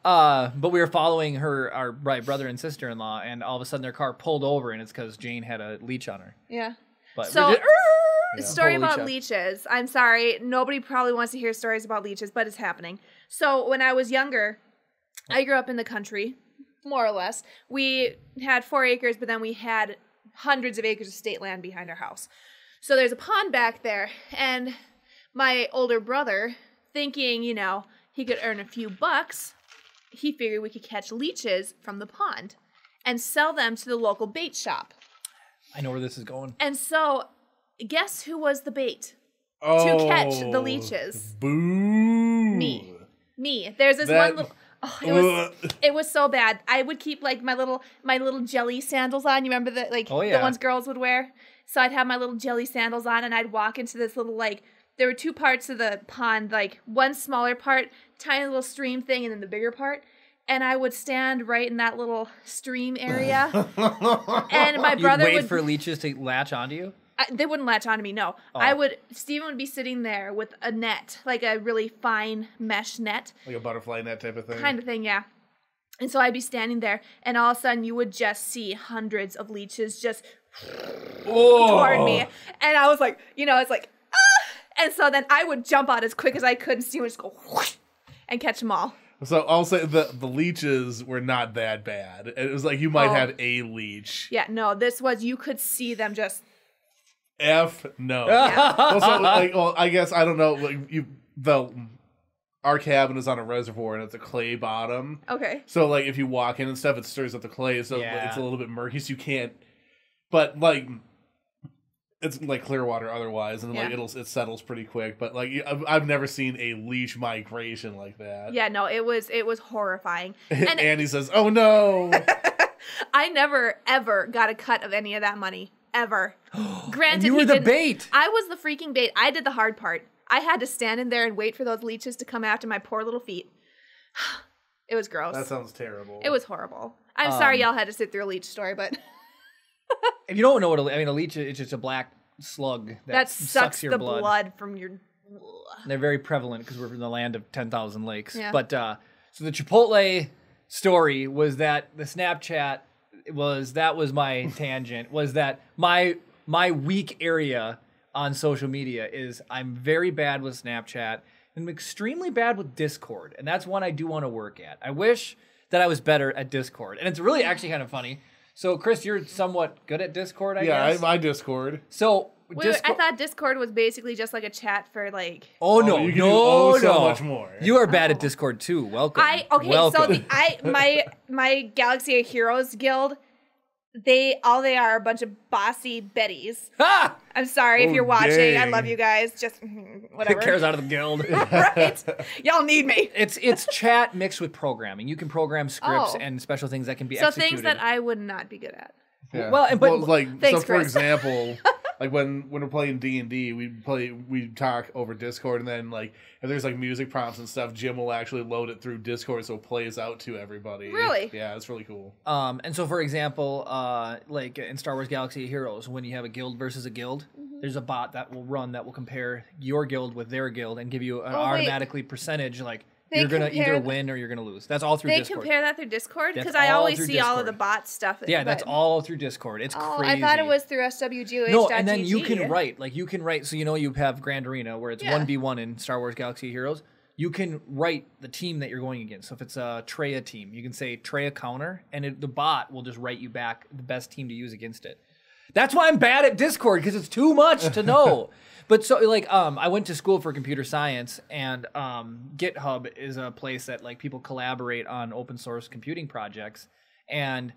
But we were following our brother and sister-in-law, and all of a sudden their car pulled over, and it's because Jane had a leech on her. Yeah. But so, story Holy about shit. leeches. I'm sorry. Nobody probably wants to hear stories about leeches, but it's happening. So when I was younger, I grew up in the country, more or less. We had 4 acres, but then we had hundreds of acres of state land behind our house. So there's a pond back there, and my older brother, thinking, he could earn a few bucks, he figured we could catch leeches from the pond and sell them to the local bait shop. I know where this is going. And so, guess who was the bait to catch the leeches? Boo! Me. There's this one little... Oh, it was so bad. I would keep like my little jelly sandals on. You remember the ones girls would wear? So I'd have my little jelly sandals on, and I'd walk into this little there were 2 parts of the pond, one smaller part, tiny little stream thing, and then the bigger part. And I would stand right in that little stream area. And my brother would wait for leeches to latch onto you? They wouldn't latch onto me, no. Oh. Steven would be sitting there with a net, like a really fine mesh net. Like a butterfly net type of thing? Kind of thing, yeah. And so I'd be standing there, and all of a sudden you would just see hundreds of leeches just toward me. And I was like, it's like, ah! And so then I would jump out as quick as I could, and Steven would just go whoosh, and catch them all. So I'll say the leeches were not that bad. It was like you might have a leech. Yeah, no, this was, you could see them just... No. Yeah. Also, I guess, I don't know, our cabin is on a reservoir and it's a clay bottom. Okay. So, if you walk in and stuff, it stirs up the clay, so it's a little bit murky, so you can't, but, it's like clear water otherwise, and it settles pretty quick. But I've never seen a leech migration like that. Yeah, no, it was horrifying. And Andy says, "Oh no!" I never ever got a cut of any of that money ever. Granted, and you were the bait. I was the freaking bait. I did the hard part. I had to stand in there and wait for those leeches to come after my poor little feet. It was gross. That sounds terrible. It was horrible. I'm sorry y'all had to sit through a leech story, but. If you don't know a leech is just a black slug that sucks your the blood from your... And they're very prevalent because we're from the land of 10,000 lakes. Yeah. But so the Chipotle story was that the Snapchat was my tangent, was that my weak area on social media is I'm very bad with Snapchat and I'm extremely bad with Discord, and that's one I do want to work at. I wish that I was better at Discord, and it's really actually kind of funny. So, Chris, you're somewhat good at Discord, I guess? Yeah, I Discord. So, Wait, I thought Discord was basically just like a chat for Oh, no, you can do so much more. You are bad at Discord, too. Welcome. Welcome. So my Galaxy of Heroes guild, they are a bunch of bossy Bettys. Ah! I'm sorry if you're watching. Dang. I love you guys. Just whatever. Who cares out of the guild? Right? Y'all need me. It's chat mixed with programming. You can program scripts and special things that can be executed. So things that I would not be good at. Yeah. Well, Thanks, for Chris. example, when we're playing D&D, we talk over Discord, and then if there's music prompts and stuff, Jim will actually load it through Discord so it plays out to everybody. Really? Yeah, it's really cool. And so, for example, in Star Wars Galaxy of Heroes, when you have a guild versus a guild, there's a bot that will compare your guild with their guild and give you an automatically percentage you're going to either win or you're going to lose. That's all through Discord. They compare that through Discord? Because That's I all always through see all of Discord. the bot stuff. Yeah, that's all through Discord. It's crazy. I thought it was through SWGOH.GG. No, and then you can write. So you have Grand Arena where it's 1v1 in Star Wars Galaxy of Heroes. You can write the team that you're going against. So if it's a Treya team, you can say Treya counter, and the bot will just write you back the best team to use against it. That's why I'm bad at Discord, because it's too much to know. But so like I went to school for computer science, and GitHub is a place that like people collaborate on open source computing projects, and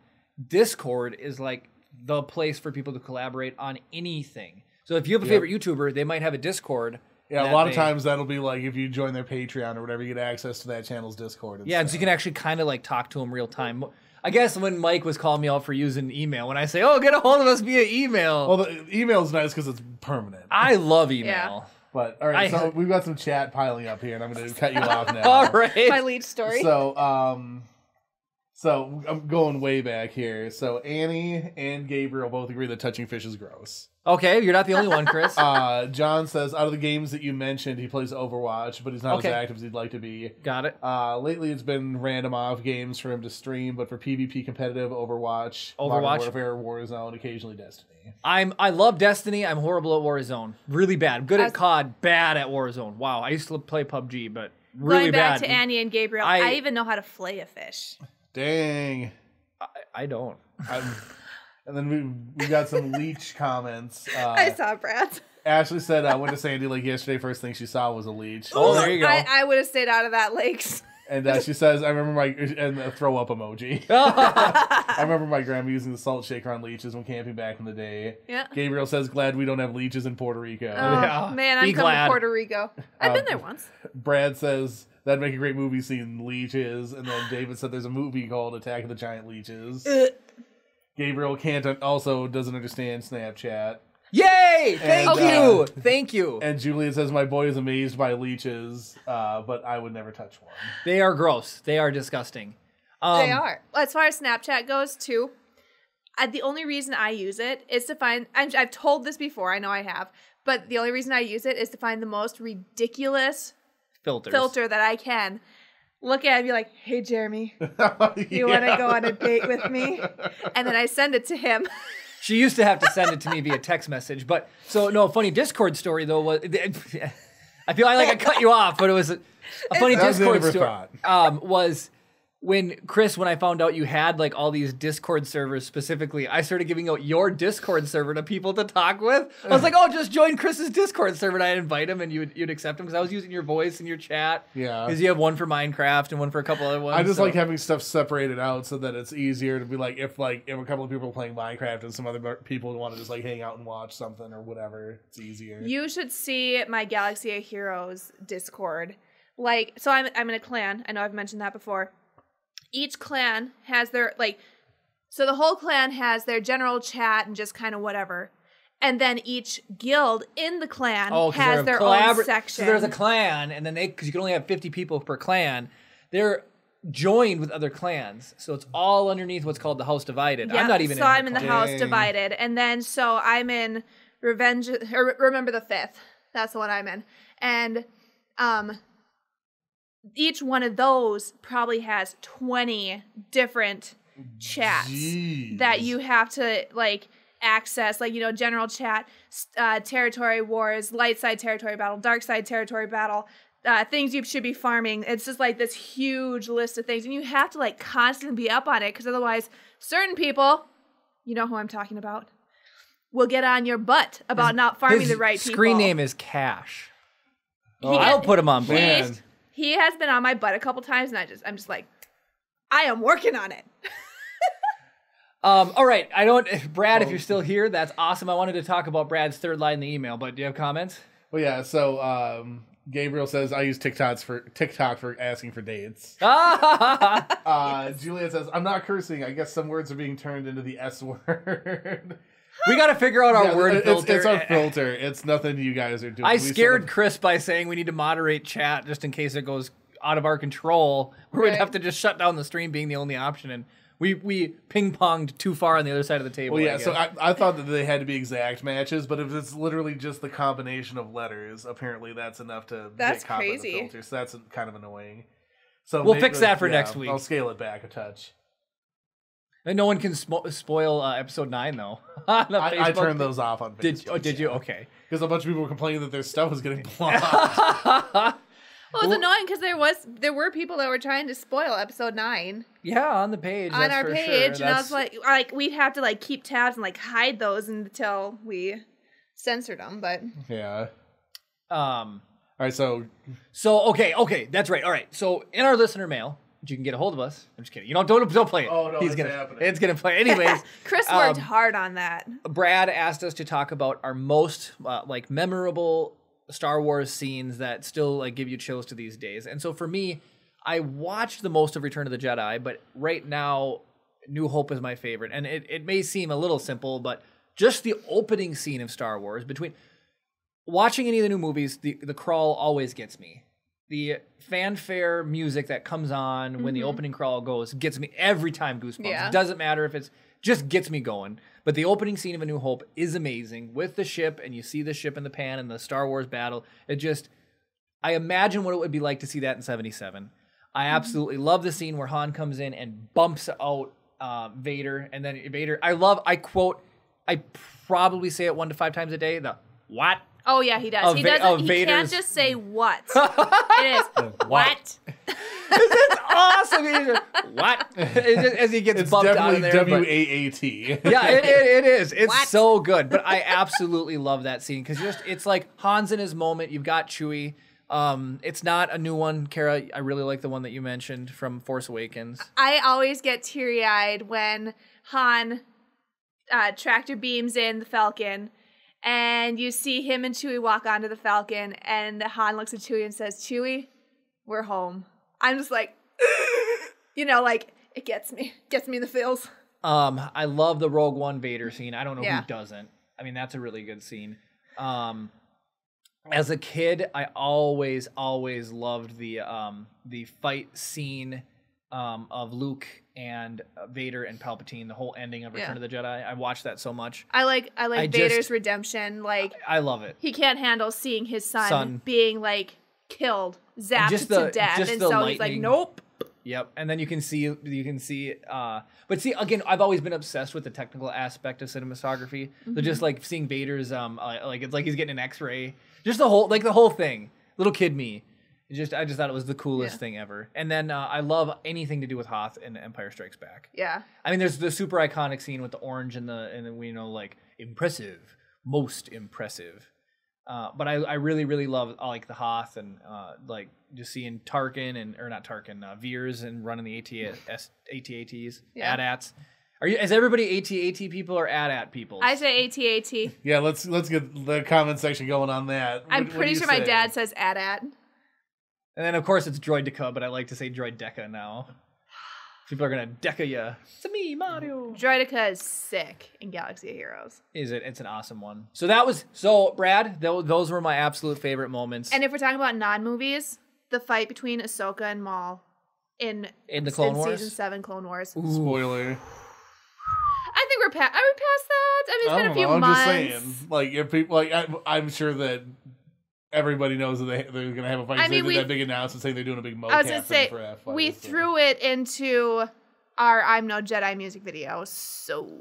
Discord is like the place for people to collaborate on anything. So if you have a favorite YouTuber, they might have a Discord. Yeah, a lot of times that'll be like if you join their Patreon or whatever, you get access to that channel's Discord. Yeah, and so you can actually kind of like talk to them real time. I guess when Mike was calling me out for using email, when I say, "Oh, get a hold of us via email." Well, the email's nice because it's permanent. I love email. But all right, so we've got some chat piling up here, and I'm going to cut you off now. All right, my lead story. So I'm going way back here. So Annie and Gabriel both agree that touching fish is gross. Okay, you're not the only one, Chris. John says, out of the games that you mentioned, he plays Overwatch, but he's not as active as he'd like to be. Got it. Lately, it's been random off games for him to stream, but for PvP competitive, Overwatch, Modern Warfare, Warzone, occasionally Destiny. I love Destiny. I'm horrible at Warzone. Really bad. Good at COD, bad at Warzone. Wow, I used to play PUBG, but really bad. Going back to Annie and Gabriel, I even know how to flay a fish. Dang. I don't. And then we got some leech comments. I saw Brad. Ashley said, I went to Sandy Lake yesterday. First thing she saw was a leech. Oh, there you go. I would have stayed out of that lakes. And she says, I remember and the throw up emoji. I remember my grandma using the salt shaker on leeches when camping back in the day. Yeah. Gabriel says, glad we don't have leeches in Puerto Rico. Oh, man, I'm coming to Puerto Rico. I've been there once. Brad says, that'd make a great movie scene, leeches. And then David said there's a movie called Attack of the Giant Leeches. Gabriel doesn't understand Snapchat. Yay! Thank you. And Julian says, my boy is amazed by leeches, but I would never touch one. They are gross. They are disgusting. They are. As far as Snapchat goes, too, the only reason I use it is to find... I've told this before. I know I have. But the only reason I use it is to find the most ridiculous filter that I can. Look at it and be like, hey, Jeremy, you want to go on a date with me? And then I send it to him. She used to have to send it to me via text message. But so, no, funny Discord story, though, was I feel like I cut you off, but it was a funny Discord story. Was when I found out you had like all these Discord servers specifically, I started giving out your Discord server to people to talk with. I was like, oh, just join Chris's Discord server, and I'd invite him, and you'd accept him because I was using your voice in your chat. Yeah. Because you have one for Minecraft and one for a couple other ones. I just like having stuff separated out so that it's easier to be like if a couple of people are playing Minecraft and some other people want to just like hang out and watch something or whatever, it's easier. You should see my Galaxy of Heroes Discord. Like, so I'm in a clan. I know I've mentioned that before. Each clan has their, so the whole clan has their general chat and just kind of whatever. And then each guild in the clan has their own section. So there's a clan, and then because you can only have 50 people per clan, they're joined with other clans. So it's all underneath what's called the House Divided. Yeah, I'm not even I'm in the House Divided. And then, so I'm in Remember the 5th. That's the one I'm in. And, each one of those probably has 20 different chats that you have to access, general chat, territory wars, light side territory battle, dark side territory battle, things you should be farming. It's just like this huge list of things, and you have to constantly be up on it because otherwise certain people, you know who I'm talking about, will get on your butt about not farming the right people. Screen name is Cash. I'll put him on blast. He has been on my butt a couple times, and I'm just like, I am working on it. All right, Brad, if you're still here, that's awesome. I wanted to talk about Brad's third line in the email, but do you have comments? Well, yeah. So Gabriel says I use TikTok for asking for dates. Juliet says I'm not cursing. I guess some words are being turned into the S word. We got to figure out our word filter. It's our filter. It's nothing you guys are doing. I scared Chris by saying we need to moderate chat just in case it goes out of our control. We'd have to just shut down the stream being the only option. And we ping-ponged too far on the other side of the table. Well, yeah, so I thought that they had to be exact matches, but if it's literally just the combination of letters, apparently that's enough to get caught by the filter. So that's kind of annoying. So we'll fix that for next week. I'll scale it back a touch. And no one can spoil episode 9, though. I turned those off on Facebook. Did you? Okay. Because a bunch of people were complaining that their stuff was getting blocked. Well, it's annoying because there were people that were trying to spoil episode 9. Yeah, on the page. On that's our for page, sure. and I was like we'd have to like keep tabs and like hide those until we censored them. But yeah. All right, so okay, that's right. All right, so in our listener mail, you can get a hold of us. I'm just kidding. You don't play it. Oh no, happening. It's gonna play anyways. Chris worked hard on that. Brad asked us to talk about our most like memorable Star Wars scenes that still like give you chills to these days. And so for me, I watched the most of Return of the Jedi, but right now New Hope is my favorite. And it may seem a little simple, but just the opening scene of Star Wars, between watching any of the new movies, the crawl always gets me. The fanfare music that comes on when the opening crawl goes gets me every time goosebumps. Yeah. It doesn't matter if it's just gets me going. But the opening scene of A New Hope is amazing with the ship, and you see the ship in the pan and the Star Wars battle. I imagine what it would be like to see that in 77. I absolutely love the scene where Han comes in and bumps out Vader, and then Vader. I probably say it 1 to 5 times a day. The what? Oh yeah, he does. He doesn't. He can't just say what. It is what. It's awesome. He's just, what? As he gets bumped out of there. It's definitely WAAT. Yeah, it is. It's What? so good. But I absolutely love that scene because it's like Han's in his moment. You've got Chewie. It's not a new one, Kara. I really like the one that you mentioned from Force Awakens. I always get teary-eyed when Han tractor beams in the Falcon, and you see him and Chewie walk onto the Falcon, and Han looks at Chewie and says, "Chewie, we're home." I'm just like, like it gets me in the feels. I love the Rogue One Vader scene. I don't know Yeah. who doesn't. I mean, that's a really good scene. As a kid, I always loved the fight scene of Luke and Vader and Palpatine, the whole ending of Return of the Jedi. I watched that so much. I like Vader's redemption. Like, I love it. he can't handle seeing his son being like killed, zapped to death, and so he's like, nope. Yep, and then you can see, but see, again, I've always been obsessed with the technical aspect of cinematography. So just like seeing Vader's, like it's like he's getting an X-ray, just the whole thing. Little kid me, I just thought it was the coolest thing ever. And then I love anything to do with Hoth in Empire Strikes Back. Yeah, I mean, there's the super iconic scene with the orange and like impressive, most impressive. But I really love like the Hoth and like just seeing Tarkin Veers and running the AT-ATs, AT-ATs. Is everybody AT-AT people or AT-AT people? I say AT-AT. Yeah, let's get the comment section going on that. I'm pretty sure my dad says AT-AT. And then of course it's Droideca, but I like to say Droideca now. People are gonna deca ya. It's me, Mario. Droideca is sick in Galaxy of Heroes. Is it? It's an awesome one. Brad, those were my absolute favorite moments. And if we're talking about non-movies, the fight between Ahsoka and Maul in the Clone Wars? season 7 Clone Wars. Ooh. Spoiler. I think are we past that? I mean, it's been a few I'm months. just saying, like if people I'm sure that everybody knows that they're going to have a fight. I mean, they did that big announcement saying they're doing a big mocap I was going to say, for that fight. we threw it into our I'm No Jedi music video, so...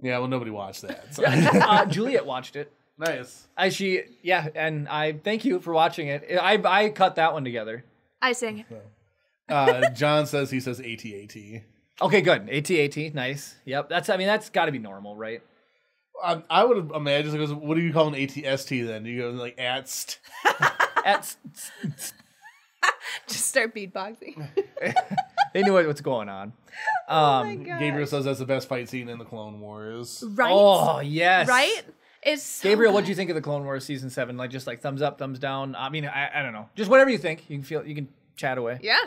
Yeah, well, nobody watched that. So. Juliet watched it. Nice. And I thank you for watching it. I cut that one together. I sing. John says he says AT-AT. Okay, good. AT-AT, nice. Yep, that's got to be normal, right? I would imagine, because what do you call an AT-ST then? Do you go like ATST? Just start beatboxing. They knew what's going on. Oh my God. Gabriel says that's the best fight scene in the Clone Wars. Right? Oh, yes. Right? It's so Gabriel, good. what do you think of the Clone Wars season 7? Like, just like thumbs up, thumbs down? I mean, I don't know. Just whatever you think. You can chat away. Yeah.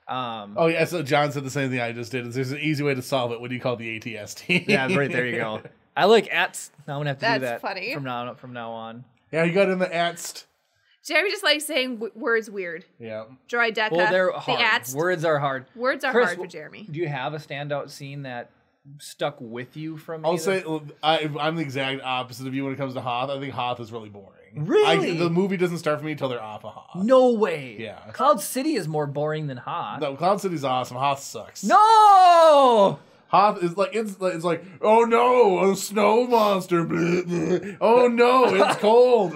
Oh yeah, so John said the same thing I just did. There's an easy way to solve it. What do you call the AT-ST? Yeah, right there you go. I like ATS. Now I'm gonna have to do That's that funny. from now on. Yeah, you got in the ATST. Jeremy just likes saying words weird. Yeah. Droideca. Well, they're The hard. ATST. Words are hard. Words are Chris, hard for Jeremy. Do you have a standout scene that stuck with you from I'll either? say I'm the exact opposite of you when it comes to Hoth. I think Hoth is really boring. Really? The movie doesn't start for me until they're off of Hoth. No way. Yeah. Cloud City is more boring than Hoth. No, Cloud City's awesome. Hoth sucks. No! Hoth is like it's like oh no, a snow monster. Blah, blah. Oh no, it's cold.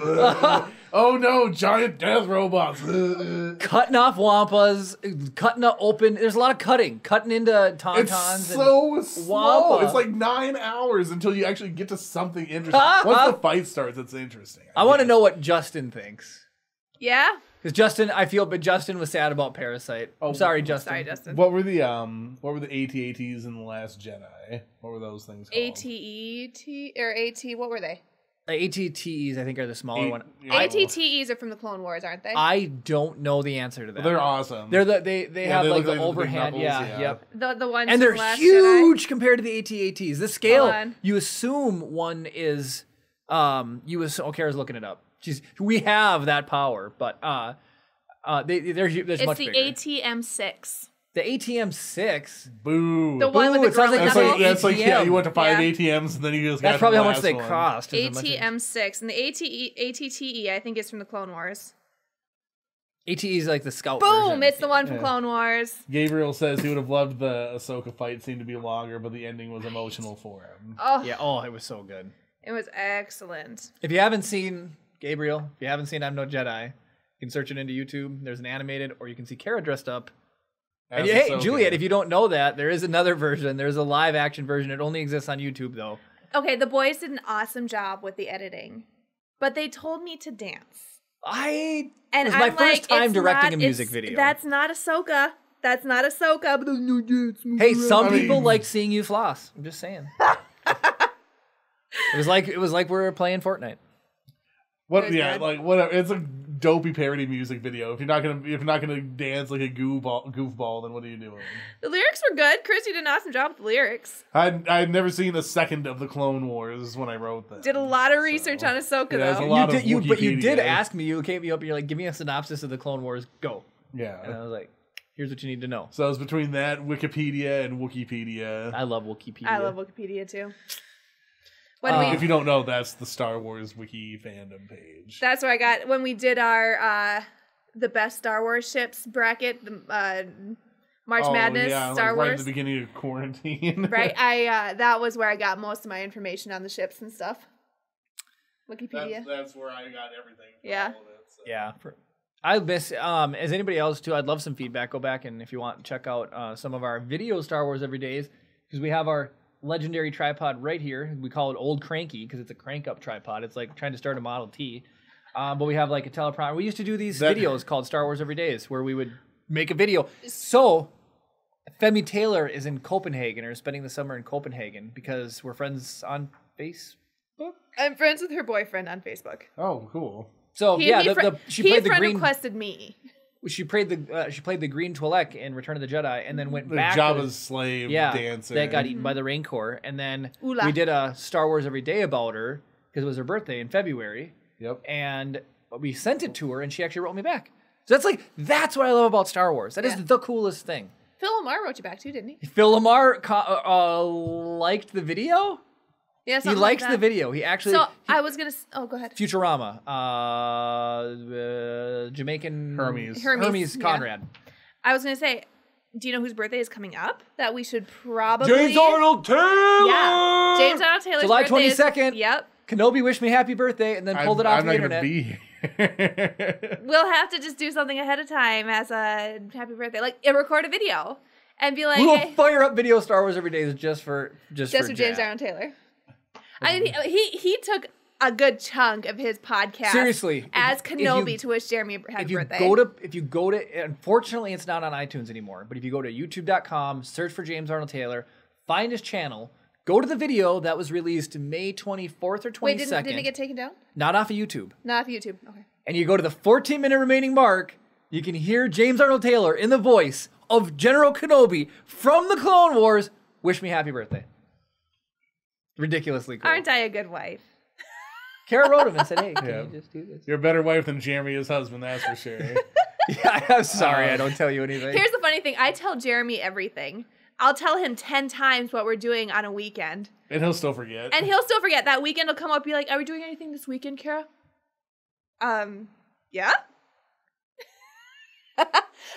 Oh no, giant death robots. Cutting off wampas, cutting up open. There's a lot of cutting into tauntauns. It's so and slow. wampa. It's like 9 hours until you actually get to something interesting. Once the fight starts, it's interesting. I want to know what Justin thinks. Yeah? Because Justin was sad about Parasite. Oh, I'm sorry, Justin. Sorry, Justin. What were the AT-ATs in The Last Jedi? What were those things called? AT-ET or AT, what were they? The AT-TEs, I think, are the smaller one. AT-TEs are from the Clone Wars, aren't they? I don't know the answer to that. Well, they're awesome. They have they like look the like the big overhand. knuckles, Yep. The ones And from they're The Last huge Jedi? compared to the AT-ATs. The scale, Hold on. you assume one is, Kara's looking it up. We have that power, but there's It's much the bigger. ATM-6. The ATM-6. Boo. The one with the it sounds growing like knuckles. That's like, yeah, you went to 5 Yeah. ATMs and then you just got That's probably the how much last they one. cost. is how much it- ATM-6. And the ATTE, I think, is from the Clone Wars. ATE is like the scout Boom! version. It's the one from Clone Wars. Gabriel says he would have loved the Ahsoka fight scene to be longer, but the ending was emotional for him. Oh, Yeah, oh, it was so good. it was excellent. If you haven't seen Gabriel, if you haven't seen I'm No Jedi, you can search it into YouTube. There's an animated, or you can see Kara dressed up. And As hey, Ahsoka. Juliet, if you don't know that, there is another version. There's a live action version. It only exists on YouTube, though. Okay, the boys did an awesome job with the editing, but they told me to dance. It And was my I'm first like, time it's directing not- a music it's- video. That's not Ahsoka. That's not Ahsoka. But no dance. Hey, some I mean- people like seeing you floss. I'm just saying. It was like we were playing Fortnite. What? It was Yeah, good. like whatever. It's a dopey parody music video. If you're not gonna dance like a goofball, then what are you doing? The lyrics were good. Chris, you did an awesome job with the lyrics. I'd never seen a second of the Clone Wars when I wrote them. Did a lot of research on Ahsoka, Yeah, there's a though. lot But of you did Wikipedia. ask me. You came me up and you're like, give me a synopsis of the Clone Wars. Go. And Yeah. I was like, here's what you need to know. So it was between that Wikipedia and Wikipedia. I love Wikipedia. I love Wikipedia, too. When If you don't know, that's the Star Wars Wiki fandom page. That's where I got when we did our the best Star Wars ships bracket, the March Madness yeah, Star like right at Wars. the beginning of quarantine. Right, I that was where I got most of my information on the ships and stuff. Wikipedia. That's where I got everything. for Yeah. all of it, so. Yeah. I miss, as anybody else too, I'd love some feedback. Go back and if you want, check out some of our video Star Wars Every Days, because we have our legendary tripod right here. We call it Old Cranky because it's a crank up tripod. It's like trying to start a Model T. But we have like a teleprompter. We used to do these videos called Star Wars Every Days where we would make a video. So Femi Taylor is in Copenhagen, or spending the summer in Copenhagen, because we're friends on Facebook. I'm friends with her boyfriend on Facebook. Oh, cool. So He, yeah, he, she he played the friend green. requested me. She played the green Twi'lek in Return of the Jedi, and then went The back. Jabba's slave dancer. that got eaten by the Rancor, and then Oola. we did a Star Wars Every Day about her because it was her birthday in February, Yep. and we sent it to her, and she actually wrote me back. So that's what I love about Star Wars. That is Yeah. the coolest thing. Phil Lamar wrote you back too, didn't he? Phil Lamar liked the video. Yeah, He something likes like the that. video. He actually So I was gonna. Oh, go ahead. Futurama, Jamaican Hermes, yeah. Conrad. I was gonna say, do you know whose birthday is coming up? That we should probably. James Arnold Taylor. Yeah, James Arnold Taylor's July birthday is- 22nd. Yep. Kenobi wished me happy birthday and then pulled it off I'm the not internet. gonna be here. We'll have to just do something ahead of time as a happy birthday, like record a video and be like, We will hey, fire up video Star Wars Every Day just for just for James Jack. Arnold Taylor. I mean, he took a good chunk of his podcast Seriously, as if Kenobi you- to wish Jeremy happy If you birthday. if you go to, unfortunately it's not on iTunes anymore, but if you go to youtube.com, search for James Arnold Taylor, find his channel, go to the video that was released May 24th or 22nd. Wait, didn't it get taken down? Not off of YouTube. Not off YouTube. Okay. And you go to the 14-minute remaining mark, you can hear James Arnold Taylor in the voice of General Kenobi from the Clone Wars wish me happy birthday. Ridiculously cool. Aren't I a good wife? Kara wrote him and said, hey, can Yeah. you just do this? You're a better wife than Jeremy, his husband, that's for sure. Yeah, I'm sorry, I don't tell you anything. Here's the funny thing. I tell Jeremy everything. I'll tell him 10 times what we're doing on a weekend. And he'll still forget. And he'll still forget. That weekend will come up and be like, are we doing anything this weekend, Kara? Yeah?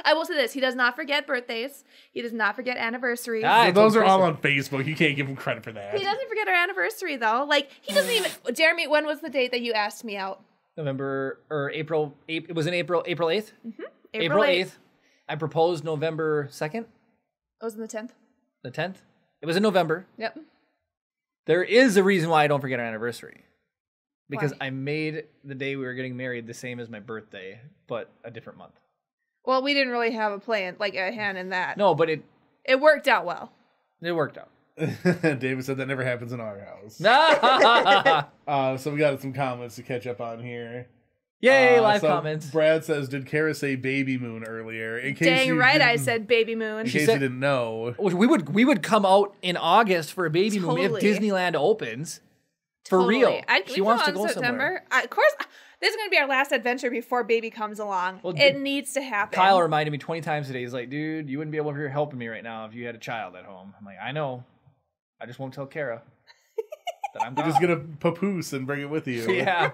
I will say this. He does not forget birthdays. He does not forget anniversaries. Ah, So those told are all Chris on Facebook. You can't give him credit for that. He doesn't forget our anniversary, though. Like, he doesn't even... Jeremy, when was the date that you asked me out? November or April. It was in April 8th. Mm-hmm. April 8th. I proposed November 2nd. It was on the 10th. The 10th. It was in November. Yep. There is a reason why I don't forget our anniversary. Because Why? I made the day we were getting married the same as my birthday, but a different month. Well, we didn't really have a plan, like a hand in that. No, but It worked out well. it worked out. David said that never happens in our house. So we got some comments to catch up on here. Yay, live so comments. Brad says, "Did Kara say baby moon earlier?" In case Dang right, I didn't- said baby moon. In case said- you didn't know, We would come out in August for a baby moon if Totally. Disneyland opens. For Totally. real. We She wants to come go in somewhere. Of course, this is going to be our last adventure before baby comes along. Well, it needs to happen. Kyle reminded me 20 times today. He's like, dude, you wouldn't be able to be helping me right now if you had a child at home. I'm like, I know. I just won't tell Kara that I'm you're gone. just gonna papoose and bring it with you. Yeah.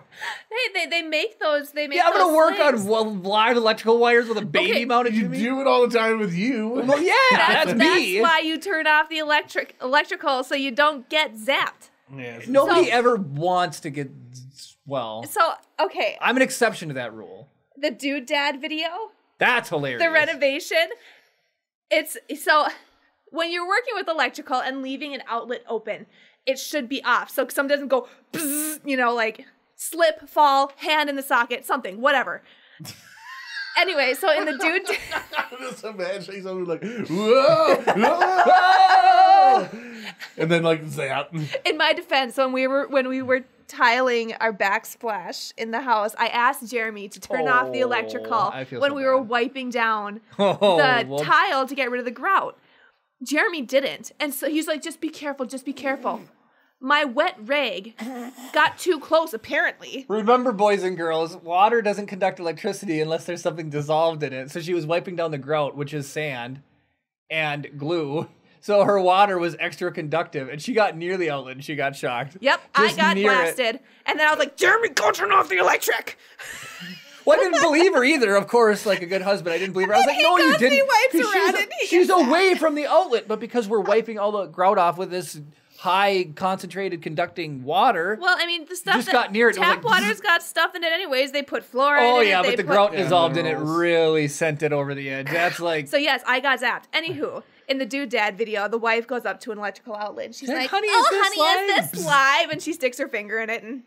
They make those. They make. Yeah, I'm going to those work slings. on live electrical wires with a baby Okay, mounted to You me. do it all the time with you. Well, yeah, that's me. That's why you turn off the electrical so you don't get zapped. Yeah, Nobody So- ever wants to get, well, So okay, I'm an exception to that rule. the Dude Dad video, That's hilarious. the renovation. It's so when you're working with electrical and leaving an outlet open, it should be off so someone doesn't go, bzz, like slip, fall, hand in the socket, something, whatever. Anyway, so in the Dude. I'm just imagining someone like, whoa, whoa, and then like zap. In my defense, when we were tiling our backsplash in the house, I asked Jeremy to turn off the electrical I feel when so we were bad. wiping down Oh, the well, tile to get rid of the grout. Jeremy didn't, and so he's like, "Just be careful, just be careful." My wet rag got too close, apparently. Remember, boys and girls, water doesn't conduct electricity unless there's something dissolved in it. So she was wiping down the grout, which is sand and glue. So her water was extra conductive, and she got near the outlet and she got shocked. Yep, Just I got near it. blasted, and then I was like, "Jeremy, go turn off the electric." Well, I didn't believe her either, of course, like a good husband. I didn't believe her. I was like, He no, you goes and he didn't. wipes 'Cause around it, he she's gets away from the outlet, but because we're wiping all the grout off with this high concentrated conducting water. Well, I mean, the stuff Just that got near it, it was tap like, water's got stuff in it anyways. They put fluoride Oh in it. yeah, they but the put- grout Yeah, dissolved in it minerals. really sent it over the edge. That's like, So yes, I got zapped. Anywho, in the Dude Dad video, the wife goes up to an electrical outlet and she's Hey, like, honey, "Oh, is this honey, live?" is this live?" And she sticks her finger in it, and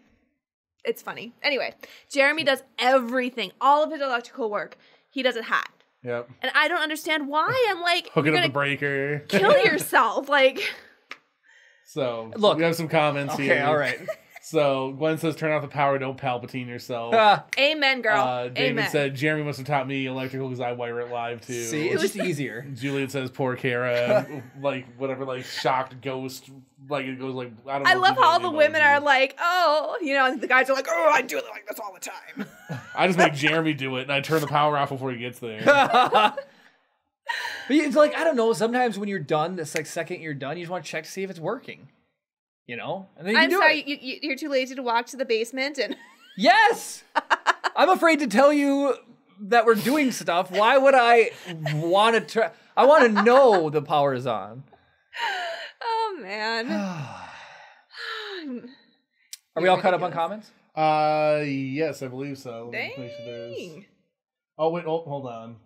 it's funny. Anyway, Jeremy does everything, all of his electrical work. He does it hot, Yep. and I don't understand why. I'm like, Hooking you're up the gonna breaker. kill yourself, like. So Look. we have some comments okay, here. all right. So Gwen says, "Turn off the power. Don't Palpatine yourself." Amen, girl. David Amen. said, "Jeremy must have taught me electrical because I wire it live too." See, it's just easier. Juliet says, "Poor Kara." Like whatever, like shocked ghost. Like it goes like I don't know. I if love you know how all the the women emoji. are like, "Oh," and the guys are like, "Oh, I do it like this all the time." I just make Jeremy do it, and I turn the power off before he gets there. But it's like, I don't know, sometimes when you're done, this like second you're done, you just want to check to see if it's working. You know? And then you I'm do sorry, it. you're too lazy to walk to the basement and. Yes! I'm afraid to tell you that we're doing stuff. Why would I want to try? I want to know the power is on. Oh man. Are we all caught up on comments? Yes, I believe so. Let me make sure there's- Dang. Oh wait, hold on.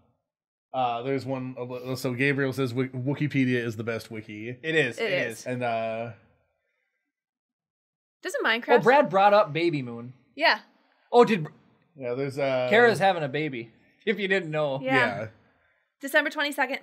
There's one. So Gabriel says Wikipedia is the best wiki, It is. It is. and Doesn't Minecraft? Oh, Brad brought up Baby Moon. Yeah. Oh, did yeah, there's Kara's having a baby? If you didn't know. Yeah. December 22nd.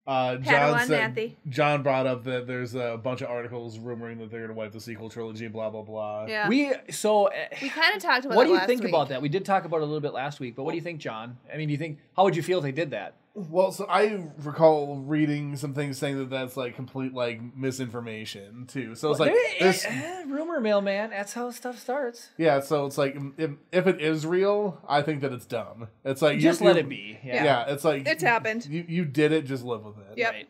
John Padawan said, Manthe. John brought up that there's a bunch of articles rumoring that they're going to wipe the sequel trilogy, blah blah blah. Yeah. We kind of talked about what that do you last think week. about that? We did talk about it a little bit last week, but what do you think, John? I mean, do you think how would you feel if they did that? Well, so I recall reading some things saying that that's like complete like misinformation too. So it's like there's Rumor mill, man. That's how stuff starts. yeah. So it's like if it is real, I think that it's dumb. It's like Just let it be. Yeah. Yeah. It's like It's happened. You did it. Just live with it. Yep. Right.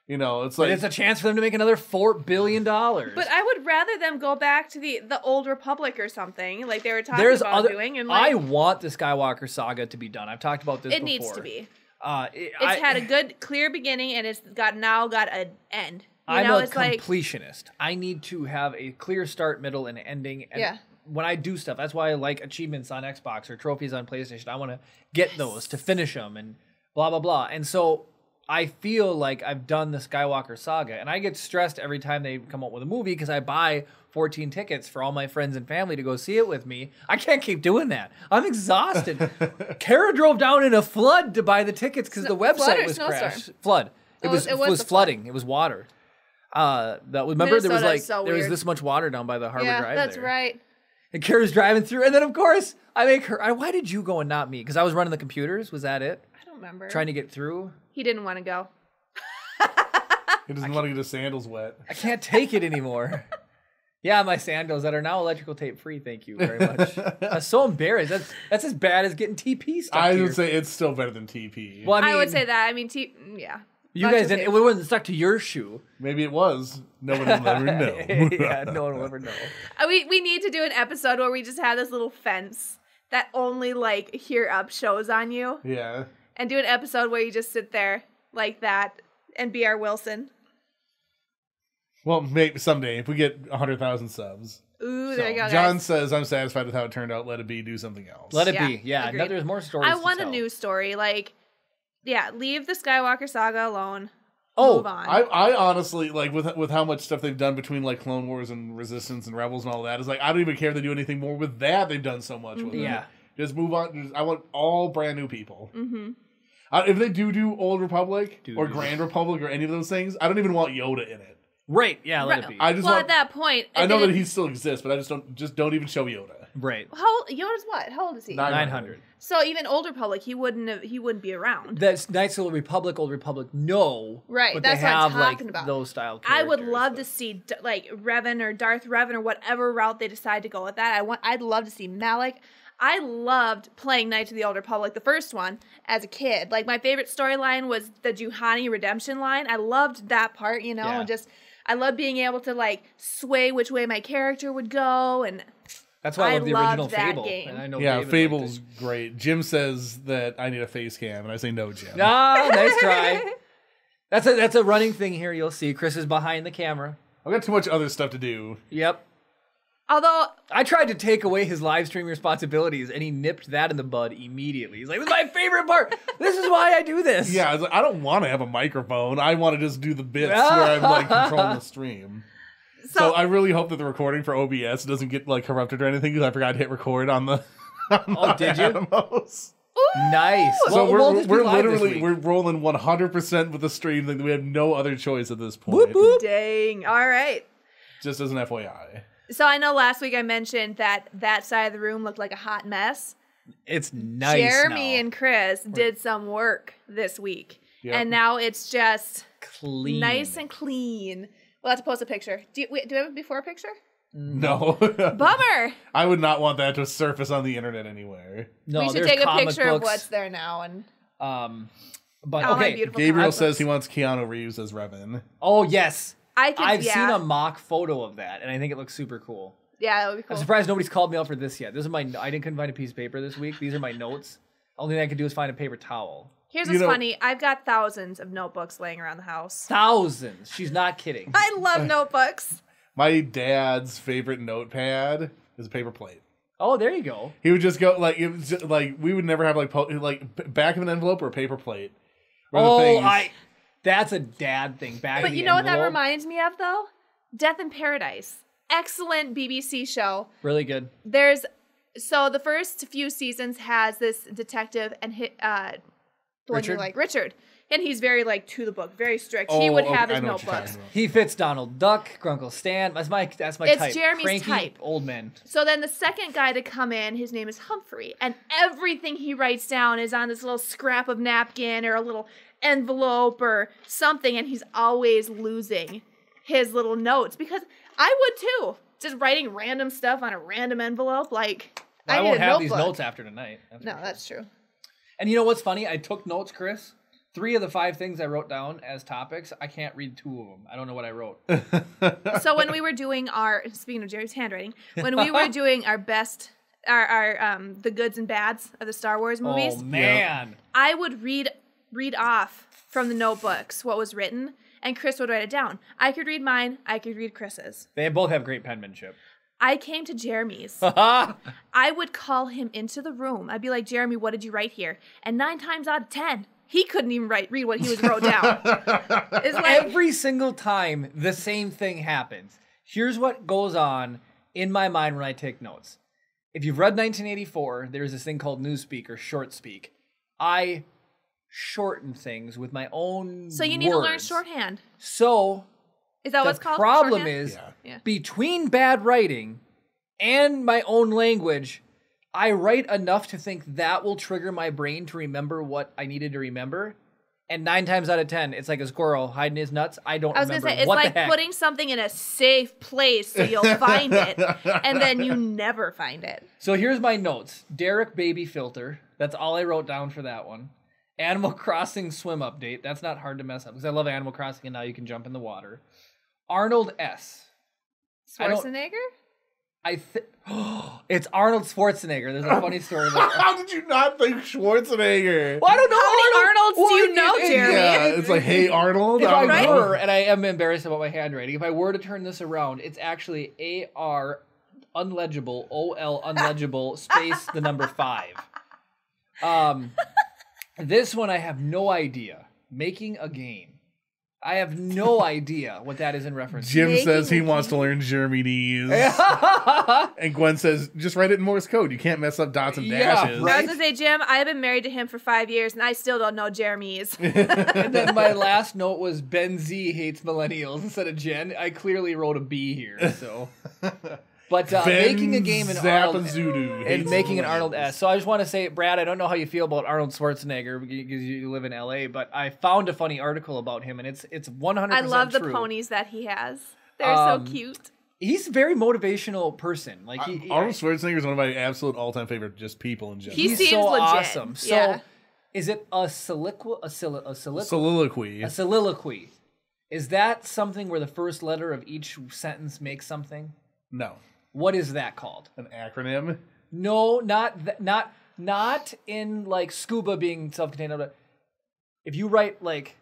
You know, it's But like it's a chance for them to make another $4 billion. But I would rather them go back to the old Republic or something, like they were talking there's about other. doing. And I like, want the Skywalker saga to be done. I've talked about this it before. needs to be. It's Had a good, clear beginning, and it's got an end. I'm know, a it's like completionist. I need to have a clear start, middle, and ending. And Yeah. when I do stuff, that's why I like achievements on Xbox or trophies on PlayStation. I want to get those to finish them and blah, blah, blah. And so I feel like I've done the Skywalker saga, and I get stressed every time they come up with a movie because I buy 14 tickets for all my friends and family to go see it with me. I can't keep doing that. I'm exhausted. Kara drove down in a flood to buy the tickets because the website was crashed. Flood. It was flooding. It was water. Remember there was this much water down by the Harbor Drive. That's right. And Kara's driving through, and then of course I make her. Why did you go and not me? Because I was running the computers. Was that it? I don't remember. Trying to get through. He didn't want to go. He doesn't want to get his sandals wet. I can't take it anymore. Yeah, my sandals that are now electrical tape free. Thank you very much. I'm so embarrassed. That's as bad as getting TP stuck. I would say it's still better than TP. Well, I would say that. I mean, yeah. You guys didn't. It wasn't stuck to your shoe. Maybe it was. No one will ever know. Yeah, no one will ever know. We need to do an episode where we just have this little fence that only like Hear Up shows on you. Yeah. And do an episode where you just sit there like that and be our Wilson. Well, maybe someday if we get 100,000 subs. Ooh, there you go. John guys. says, "I'm satisfied with how it turned out. Let it be. Do something else." Let it be. Yeah, agreed. there's more stories. I want to a tell. new story. Like, yeah, leave the Skywalker saga alone. Oh, move on. I honestly like with how much stuff they've done between like Clone Wars and Resistance and Rebels and all that. Is like I don't even care if they do anything more with that. They've done so much with it. Yeah. Just move on. I want all brand new people. Mm-hmm. If they do Old Republic or Grand Republic or any of those things, I don't even want Yoda in it. Right. Yeah. Let it be. I just well, want, at that point, I know that he still exists, but I just don't even show Yoda. Right. Yoda's what? How old is he? 900. So even Old Republic, he wouldn't be around. That's Knights of the Republic, Old Republic. No. Right. But That's they what have I'm talking like about. those style I would characters, love but- to see like Revan or Darth Revan or whatever route they decide to go with that. I'd love to see Malik. I loved playing Knights of the Old Republic, the first one, as a kid. Like my favorite storyline was the Juhani redemption line. I loved that part, you know, Yeah. and just I love being able to like sway which way my character would go, and That's why I love the loved original that Fable. game. And I know Yeah, David Fable's liked great. Jim says that I need a face cam, and I say no, Jim. it. Ah, nice try. That's a running thing here. You'll see Chris is behind the camera. I've got too much other stuff to do. Yep. although I tried to take away his live stream responsibilities, and he nipped that in the bud immediately. He's like, "This is my favorite part. This is why I do this." Yeah, I was like, I don't want to have a microphone. I want to just do the bits where I'm like controlling the stream. So I really hope that the recording for OBS doesn't get like corrupted or anything because I forgot to hit record on the. Oh, did you? Animals. Nice. So Well, we'll just be we're live this literally week. we're rolling 100% with the stream. Like, we have no other choice at this point. Boop, boop. dang, all right. Just as an FYI. So I know last week I mentioned that side of the room looked like a hot mess. It's nice. Jeremy now. and Chris did some work this week, Yep. and now it's just Clean. nice and clean. We'll have to post a picture. Do we have a before picture? No. Bummer. I would not want that to surface on the internet anywhere. No, we should there's take a comic picture of books. what's there now. And But all my okay. beautiful Gabriel comic says books. he wants Keanu Reeves as Revan. Oh yes, I've yeah. seen a mock photo of that, and I think it looks super cool. Yeah, that would be cool. I'm surprised nobody's called me out for this yet. This is I couldn't find a piece of paper this week. These are my notes. Only thing I could do is find a paper towel. Here's You what's know- funny. I've got thousands of notebooks laying around the house. Thousands. She's not kidding. I love notebooks. My dad's favorite notepad is a paper plate. Oh, there you go. He would just go like it was just, like we would never have like back of an envelope or a paper plate. were the things. That's a dad thing. Back But in you the know what that envelope. reminds me of, though? Death in Paradise. Excellent BBC show. Really good. So the first few seasons has this detective and the one you Richard? like, Richard. And he's very like to the book, very strict. He would have his I know what you're notebooks. talking about. He fits Donald Duck, Grunkle Stan. That's my It's type. Jeremy's Cranky type. old man. So then the second guy to come in, his name is Humphrey, and everything he writes down is on this little scrap of napkin or a little envelope or something, and he's always losing his little notes because I would too. Just writing random stuff on a random envelope, like I need won't a have these notebook. notes after tonight. No, that's true. And you know what's funny? I took notes, Chris. 3 of the 5 things I wrote down as topics, I can't read 2 of them. I don't know what I wrote. So when we were doing speaking of Jerry's handwriting, when we were doing our best, our the goods and bads of the Star Wars movies, Oh man. I would read off from the notebooks what was written, and Chris would write it down. I could read mine. I could read Chris's. They both have great penmanship. I came to Jeremy's. I would call him into the room. I'd be like, Jeremy, what did you write here? And 9 times out of 10, he couldn't even read what he was wrote down. It's like, every single time the same thing happens. Here's what goes on in my mind when I take notes. If you've read 1984, there's this thing called newspeak or short speak. I shorten things with my own so you need words. to learn shorthand. So is that what's called? The problem shorthand? is Yeah. between bad writing and my own language, I write enough to think that will trigger my brain to remember what I needed to remember. And 9 times out of 10, it's like a squirrel hiding his nuts. I was going to say, it's like putting something in a safe place so you'll find it, and then you never find it. So here's my notes. Derek Baby Filter. That's all I wrote down for that one. Animal Crossing swim update. That's not hard to mess up because I love Animal Crossing and now you can jump in the water. Arnold S. Schwarzenegger? It's Arnold Schwarzenegger. There's a funny story about that. How did you not think Schwarzenegger? Well, I don't know. How many Arnolds do you know, Jeremy? Yeah, it's like, hey, Arnold. If I don't I know. were, and I am embarrassed about my handwriting, if I were to turn this around, it's actually A-R unlegible, O-L unlegible, space the number 5. This one I have no idea. Making a game. I have no idea what that is in reference to. Jim says he wants to learn Germanese. And Gwen says, just write it in Morse code. You can't mess up dots and dashes. right. I was going to say, Jim, I have been married to him for 5 years, and I still don't know Jeremy's. And then my last note was Ben Z hates millennials instead of Jen. I clearly wrote a B here, so... But making a game in Arnold and making an Arnold S. So I just want to say, Brad, I don't know how you feel about Arnold Schwarzenegger because you live in LA, but I found a funny article about him, and it's 100% I love the true. ponies that he has. They're so cute. He's a very motivational person. Like Arnold Schwarzenegger is one of my absolute all-time favorite just people in general. He seems so legit. awesome. So Yeah. is it a soliloquy? Soliloquy. A soliloquy. Is that something where the first letter of each sentence makes something? No. What is that called? An acronym? No, not in like scuba being self-contained. But if you write like,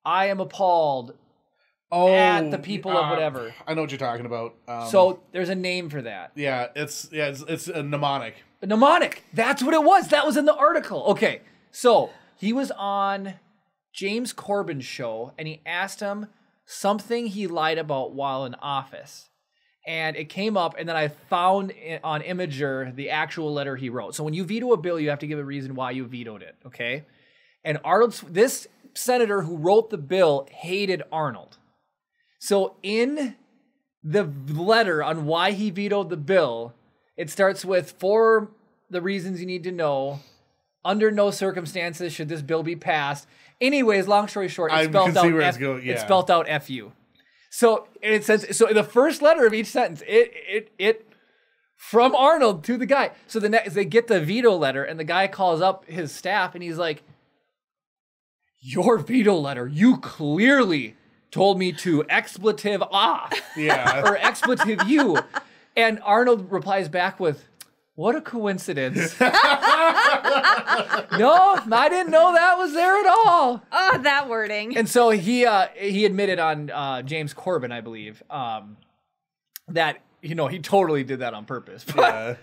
I am appalled at the people of whatever. I know what you're talking about. So there's a name for that. Yeah, it's a mnemonic. A mnemonic. That's what it was. That was in the article. Okay, so he was on James Corbin's show, and he asked him something he lied about while in office. And it came up, and then I found on Imager the actual letter he wrote. So when you veto a bill, you have to give a reason why you vetoed it, okay? And this senator who wrote the bill hated Arnold. So in the letter on why he vetoed the bill, it starts with, for the reasons you need to know, under no circumstances should this bill be passed. Anyways, long story short, it's spelled out F-U. So it says, so in the first letter of each sentence, it from Arnold to the guy. So the next, they get the veto letter, and the guy calls up his staff, and he's like, "Your veto letter, you clearly told me to expletive or expletive you," and Arnold replies back with, "What a coincidence." No, I didn't know that was there at all. Oh, that wording. And so he admitted on James Corbin, I believe, that he totally did that on purpose. But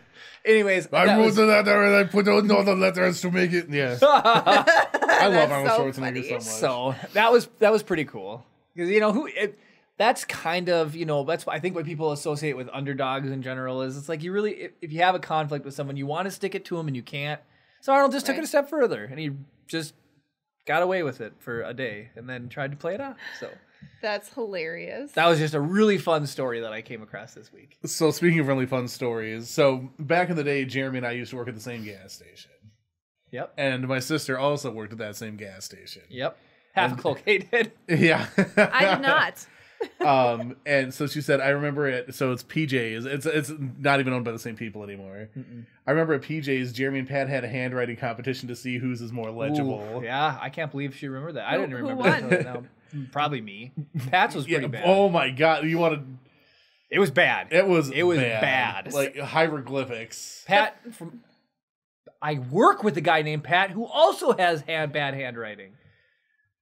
anyways, I wrote the letter and I put on all the letters to make it. Yeah, I love Arnold Schwarzenegger so much. So that was pretty cool because that's kind of, that's I think what people associate with underdogs in general is it's like you really, if you have a conflict with someone, you want to stick it to them and you can't. So Arnold just took it a step further and he just got away with it for a day and then tried to play it off. So that's hilarious. that was just a really fun story that I came across this week. So speaking of really fun stories, so back in the day, Jeremy and I used to work at the same gas station. Yep. And my sister also worked at that same gas station. Yep. Half a cloak hated. Yeah. I did not. And so she said, I remember it. So it's PJ's. It's not even owned by the same people anymore. Mm-mm. I remember at PJ's, Jeremy and Pat had a handwriting competition to see whose is more legible. Ooh, yeah, I can't believe she remembered that. I didn't remember that. Now. Probably me. Pat's was pretty bad. Oh my god, It was bad. It was bad. Like hieroglyphics. Pat I work with a guy named Pat who also has bad handwriting.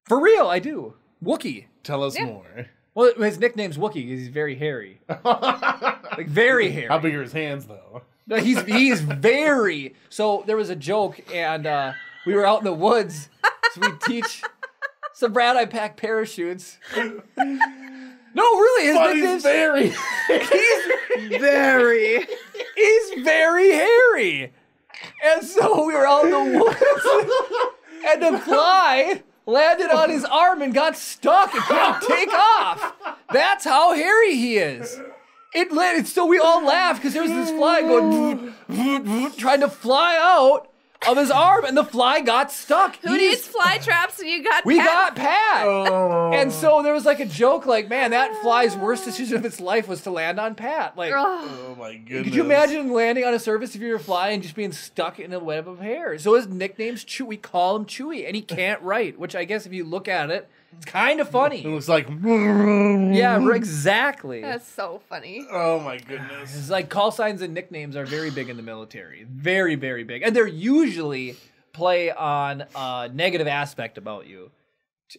For real, I do. Wookie. Tell us more. Well, his nickname's Wookiee because he's very hairy. Like, very hairy. How big are his hands, though? No, he's very... So there was a joke, and we were out in the woods, so we teach... So Brad, I pack parachutes. No, really, his nickname's... very... He's very hairy. And so we were out in the woods, and the fly landed on his arm and got stuck and couldn't take off. That's how hairy he is. It landed, so we all laughed because there was this fly going trying to fly out of his arm, and the fly got stuck. Who needs fly traps? And you got We Pat? got Pat. Oh. And so there was like a joke, like, man, that fly's worst decision of its life was to land on Pat. Like, Oh my goodness. could you imagine landing on a surface if you're a fly and just being stuck in a web of hair? So his nickname's Chewy. We call him Chewy, and he can't write, which I guess if you look at it, it's kind of It funny. looks like... Yeah, exactly. That's so funny. Oh my goodness. It's like call signs and nicknames are very big in the military. Very, very big. And they're usually play on a negative aspect about you,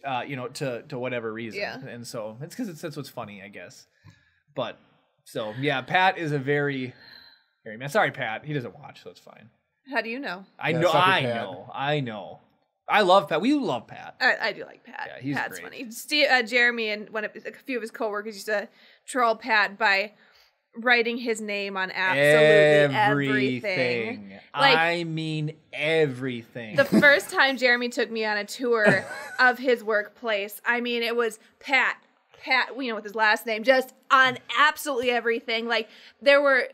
to whatever reason. Yeah. And so it's because that's what's funny, I guess. But, so, yeah, Pat is a very man. Sorry, Pat. He doesn't watch, so it's fine. How do you know? I Yeah, know. suck it, I Pat. know. I know. I love Pat. We love Pat. I do like Pat. Yeah, he's Pat's great. funny. Jeremy and a few of his coworkers used to troll Pat by writing his name on absolutely everything. Like, I mean everything. the first time Jeremy took me on a tour of his workplace, I mean, it was Pat, with his last name, just on absolutely everything. Like, they were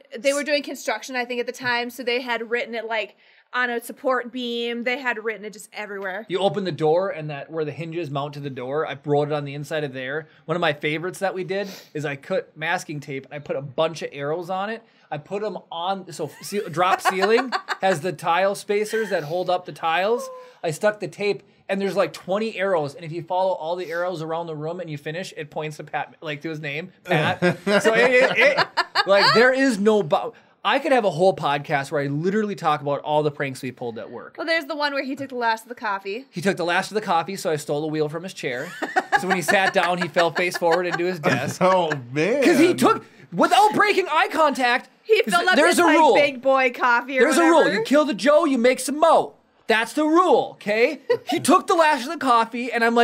doing construction, I think, at the time, so they had written it like on a support beam. They had written it just everywhere. You open the door, and that where the hinges mount to the door, I wrote it on the inside of there. One of my favorites that we did is I cut masking tape, and I put a bunch of arrows on it. I put them on, so drop ceiling has the tile spacers that hold up the tiles. I stuck the tape, and there's like 20 arrows, and if you follow all the arrows around the room and you finish, it points to Pat, like to his name, Pat. So like there is no... I could have a whole podcast where I literally talk about all the pranks we pulled at work. Well, there's the one where he took the last of the coffee. He took the last of the coffee, so I stole the wheel from his chair. So when he sat down, he fell face forward into his desk. Oh, man. Because he took, without breaking eye contact, He filled up there's his a like, rule. big boy coffee or There's whatever. a rule. You kill the Joe, you make some Mo. That's the rule, okay? He took the last of the coffee, and I'm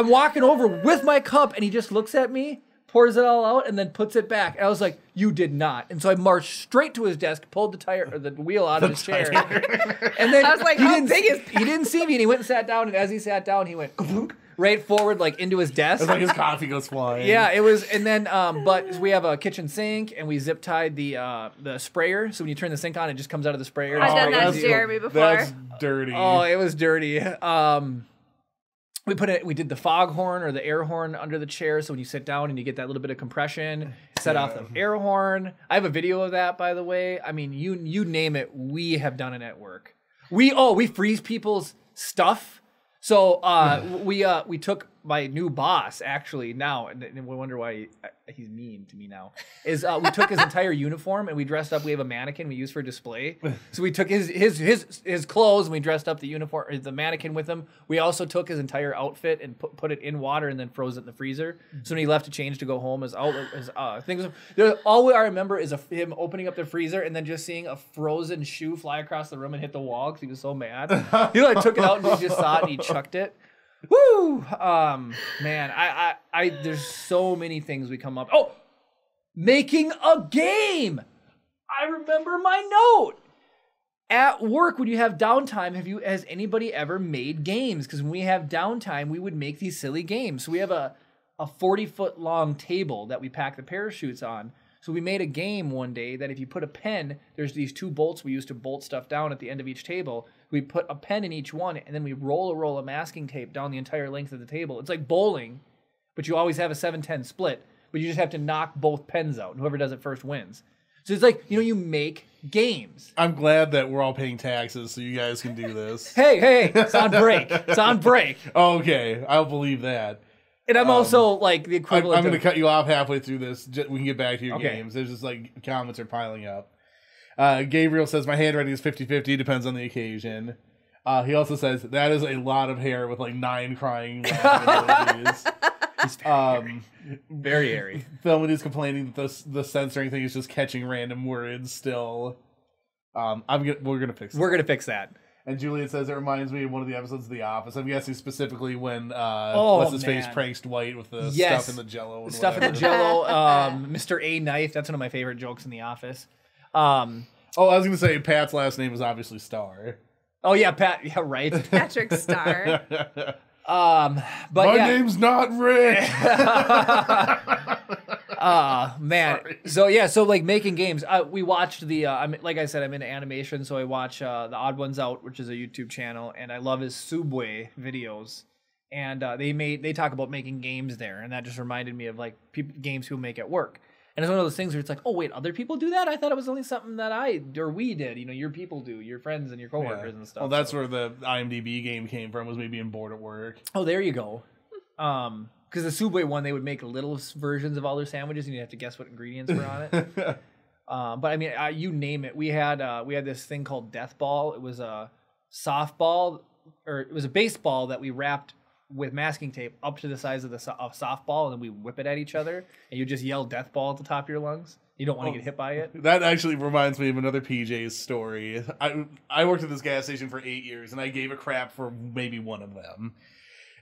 walking over with my cup, and he just looks at me, pours it all out, and then puts it back. And I was like, you did not. And so I marched straight to his desk, pulled the wheel out of his chair. And then I was like, how big is he didn't see me, and he went and sat down, and as he sat down, he went right forward, like into his desk. It's like his coffee goes flying. Yeah, it was, and then, but we have a kitchen sink, and we zip tied the sprayer, so when you turn the sink on, it just comes out of the sprayer. I've done that that's to Jeremy before. That's dirty. Oh, it was dirty. We did the foghorn or the air horn under the chair, so when you sit down and you get that little bit of compression, set off the air horn. I have a video of that, by the way. I mean, you name it, we have done it at work. We freeze people's stuff. So we took my new boss actually now, and we wonder why he's mean to me now. Is we took his entire uniform and we dressed up. We have a mannequin we use for display. So we took his clothes and we dressed up the uniform, the mannequin with him. We also took his entire outfit and put it in water and then froze it in the freezer. So when he left to change to go home, things. All I remember is him opening up the freezer and then just seeing a frozen shoe fly across the room and hit the wall because he was so mad. He took it out and he just saw it and he chucked it. Woo! Man, I there's so many things we come up. Oh, making a game. I remember my note. At work, when you have downtime, has anybody ever made games? Because when we have downtime, we would make these silly games. So we have a 40-foot long table that we pack the parachutes on. So we made a game one day that if you put a pen, there's these two bolts we use to bolt stuff down at the end of each table. We put a pen in each one, and then we roll a roll of masking tape down the entire length of the table. It's like bowling, but you always have a 7-10 split, but you just have to knock both pens out, and whoever does it first wins. So it's like, you make games. I'm glad that we're all paying taxes so you guys can do this. Hey, it's on break. It's on break. Okay, I'll believe that. And I'm also like the equivalent I'm going to cut you off halfway through this. We can get back to your games. There's just comments are piling up. Gabriel says, my handwriting is 50-50, depends on the occasion. He also says, that is a lot of hair with 9 crying emojis. Very hairy. Filming is complaining that the censoring thing is just catching random words still. We're gonna fix that. We're gonna fix that. And Julian says it reminds me of one of the episodes of The Office. I'm guessing specifically when what's his face pranks Dwight with the stuff in the Jello. And stuff in the Jello. Mr. A Knife. That's one of my favorite jokes in The Office. I was gonna say Pat's last name is obviously Starr. Oh yeah, Pat. Yeah, right. Patrick Starr. But my name's not Rick. Man. Sorry. So like making games. We watched the. Like I said, I'm into animation, so I watch the Odd Ones Out, which is a YouTube channel, and I love his Subway videos. And they talk about making games there, and that just reminded me of like games people make at work. And it's one of those things where it's like, oh wait, other people do that? I thought it was only something that we did. You know, your people do, your friends and your coworkers and stuff. Well, that's where the IMDb game came from, was me being bored at work. Oh, there you go. Because the Subway one, they would make little versions of all their sandwiches, and you have to guess what ingredients were on it. But I mean, you name it. We had this thing called Death Ball. It was a softball, or it was a baseball that we wrapped with masking tape up to the size of softball, and then we whip it at each other, and you just yell "death ball" at the top of your lungs. You don't want to get hit by it. That actually reminds me of another PJ's story. I worked at this gas station for 8 years, and I gave a crap for maybe one of them.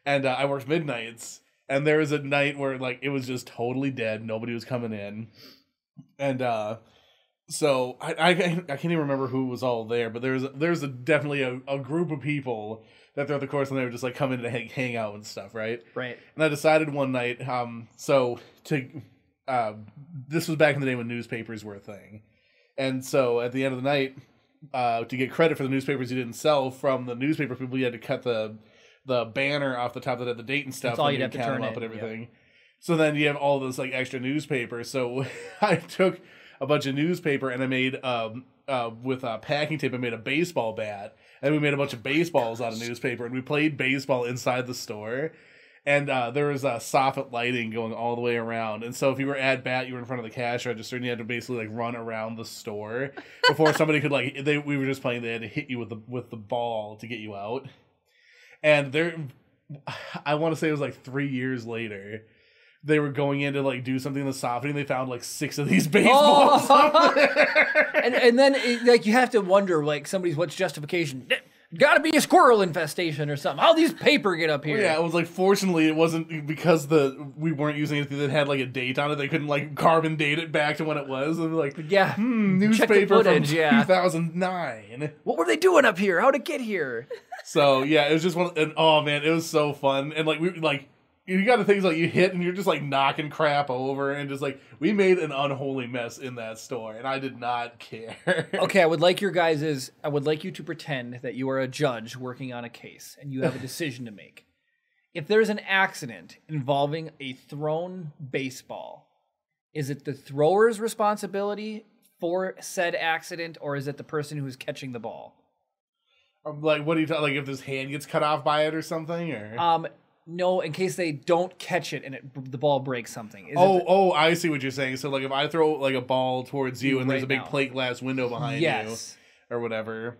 And I worked midnights, and there was a night where like it was just totally dead. Nobody was coming in, and so I can't even remember who was all there, but there's definitely a group of people that throughout the course, and they would just like come in to hang out and stuff, right? Right. And I decided one night, this was back in the day when newspapers were a thing, and so at the end of the night, to get credit for the newspapers you didn't sell from the newspaper people, you had to cut the banner off the top that had the date and stuff. That's all and you'd have to count turn them up in, and everything. Yep. So then you have all those like extra newspapers. So I took a bunch of newspaper and I made with packing tape. I made a baseball bat. And we made a bunch of baseballs out of newspaper, and we played baseball inside the store. And there was soffit lighting going all the way around. And so if you were at bat, you were in front of the cash register, and you had to basically like run around the store before somebody could like. We were just playing. They had to hit you with the ball to get you out. And I want to say it was like 3 years later. They were going in to like do something in the softening. They found like 6 of these baseballs up there. And then like you have to wonder like what's justification? Got to be a squirrel infestation or something. How these paper get up here? Well, yeah, it was like fortunately it wasn't because we weren't using anything that had like a date on it. They couldn't like carbon date it back to when it was. And like newspaper footage, from 2009. What were they doing up here? How'd it get here? So yeah, it was just and oh man, it was so fun. And like you got the things like you hit and you're just like knocking crap over, and just like we made an unholy mess in that store, and I did not care. Okay, I would like you to pretend that you are a judge working on a case and you have a decision to make. If there's an accident involving a thrown baseball, is it the thrower's responsibility for said accident, or is it the person who's catching the ball? Like, what do you like if his hand gets cut off by it or something, or no, in case they don't catch it and the ball breaks something. I see what you're saying. So, like, if I throw like a ball towards you and there's a big plate glass window behind you, or whatever,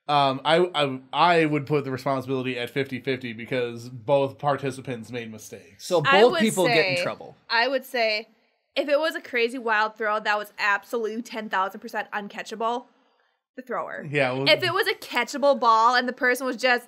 I would put the responsibility at 50-50 because both participants made mistakes. So both people get in trouble. I would say if it was a crazy wild throw that was absolutely 10,000% uncatchable, the thrower. Yeah. If it was a catchable ball and the person was just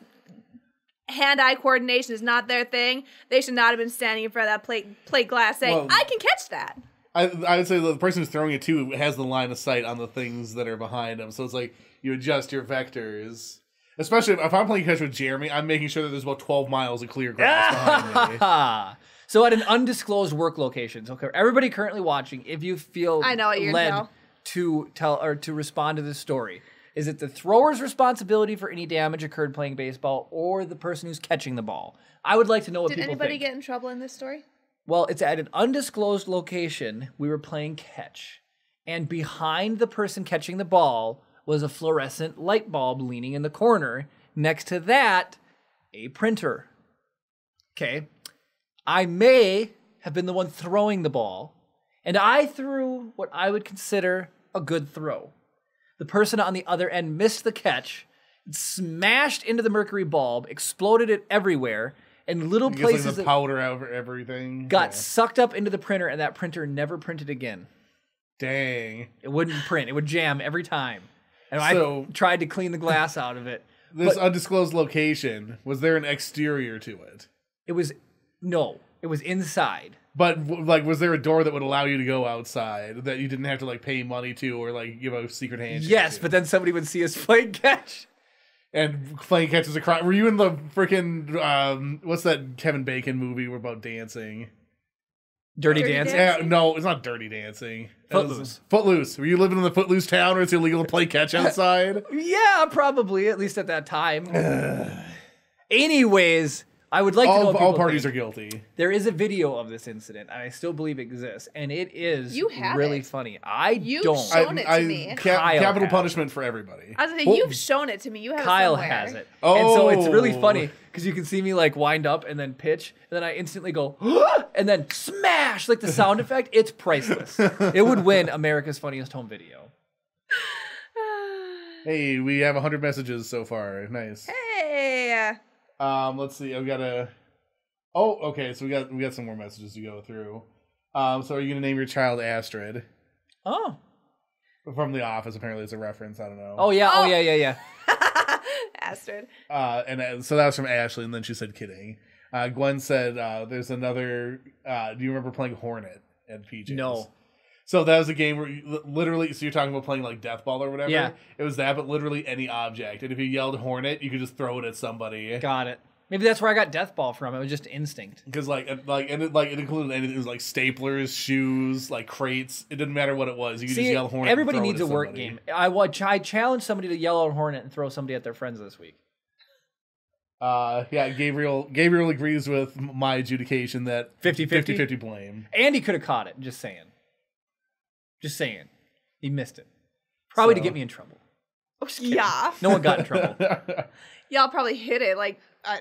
hand-eye coordination is not their thing, they should not have been standing in front of that plate glass saying, I can catch that. I would say the person who's throwing it too has the line of sight on the things that are behind them. So it's like you adjust your vectors. Especially if I'm playing catch with Jeremy, I'm making sure that there's about 12 miles of clear grass behind me. So at an undisclosed work location, so everybody currently watching, if you feel led to tell or to respond to this story, is it the thrower's responsibility for any damage occurred playing baseball, or the person who's catching the ball? I would like to know what people think. Did anybody get in trouble in this story? Well, it's at an undisclosed location. We were playing catch. And behind the person catching the ball was a fluorescent light bulb leaning in the corner. Next to that, a printer. Okay. I may have been the one throwing the ball, and I threw what I would consider a good throw. The person on the other end missed the catch, smashed into the mercury bulb, exploded it everywhere, and little It gets, like, places the powder over everything. got sucked up into the printer, and that printer never printed again. Dang. It wouldn't print. It would jam every time. And So- I tried to clean the glass out of it. This undisclosed location, was there an exterior to it? It was inside. But like, was there a door that would allow you to go outside that you didn't have to like pay money to or like give a secret handshake? Yes, to? but then somebody would see us playing catch. And playing catch is a crime. Were you in the freaking what's that Kevin Bacon movie about dancing? Dirty Dirty Dancing? Dancing? Yeah, no, it's not Dirty Dancing. Footloose. Footloose. Were you living in the Footloose town where it's illegal to play catch outside? Yeah, probably, at least at that time. Anyways, I would like to know what All people parties think. are guilty. There is a video of this incident, and I still believe it exists, and it is You have really it. funny. I You've don't. shown it to me. Kyle Capital has punishment for everybody. I was gonna say, you've shown it to me. You have Kyle it somewhere. has it. And so it's really Oh. funny because you can see me like wind up and then pitch, and then I instantly go, and then smash, like the sound effect. It's priceless. It would win America's Funniest Home Video. Hey, we have 100 messages so far. Nice. Hey. Let's see. I've got a. Oh, okay. So we got some more messages to go through. So are you gonna name your child Astrid? Oh. From The Office, apparently it's a reference. I don't know. Oh, yeah. Oh, yeah. Astrid. So that was from Ashley, and then she said kidding. Gwen said there's another. Do you remember playing Hornet at PJ's? No. So that was a game where you, literally, so you're talking about playing like Death Ball or whatever. Yeah. It was that, but literally any object, and if you yelled Hornet, you could just throw it at somebody. Got it. Maybe that's where I got Death Ball from. It was just instinct. Because it included anything. It was like staplers, shoes, like crates. It didn't matter what it was. You could just yell Hornet. Everybody and throw needs it a at work somebody. game. I challenge somebody to yell out Hornet and throw somebody at their friends this week. Yeah, Gabriel agrees with my adjudication that 50-50? 50-50 blame. Andy could have caught it. Just saying. He missed it. Probably to So- get me in trouble. Yeah. No one got in trouble. Y'all probably hit it like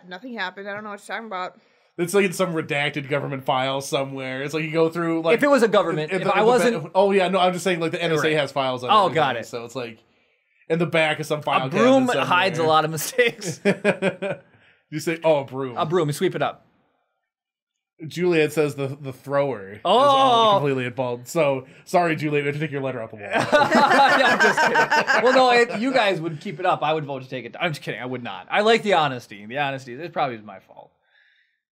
nothing happened. I don't know what you're talking about. It's like in some redacted government file somewhere. It's like you go through like If it was a government, if I wasn't... Oh yeah, no, I'm just saying like the NSA Right. has files on. Oh, everything, got it. So it's like in the back of some file. A broom cabinet hides a somewhere. lot of mistakes. You say, oh, a broom. A broom, sweep it up. Juliet says the thrower is Oh! all completely at fault. So sorry, Juliet, we have to take your letter off the wall. Yeah, I'm just kidding. Well, no, you guys would keep it up. I would vote to take it. I'm just kidding. I would not. I like the honesty. The honesty. It probably is my fault.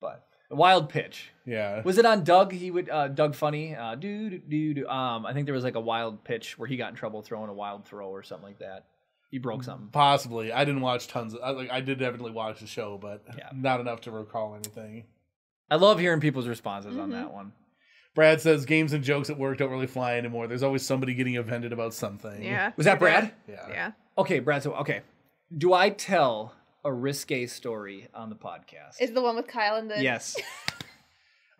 But the wild pitch. Yeah. Was it on Doug? He would Doug Funny. I think there was like a wild pitch where he got in trouble throwing a wild throw or something like that. He broke something. Possibly. I didn't watch tons of. I did definitely watch the show, but Yeah. not enough to recall anything. I love hearing people's responses on that one. Brad says games and jokes at work don't really fly anymore. There's always somebody getting offended about something. Yeah. Was that Brad? Yeah. Yeah. Okay, Brad. So okay, do I tell a risque story on the podcast? Is the one with Kyle and the... Yes.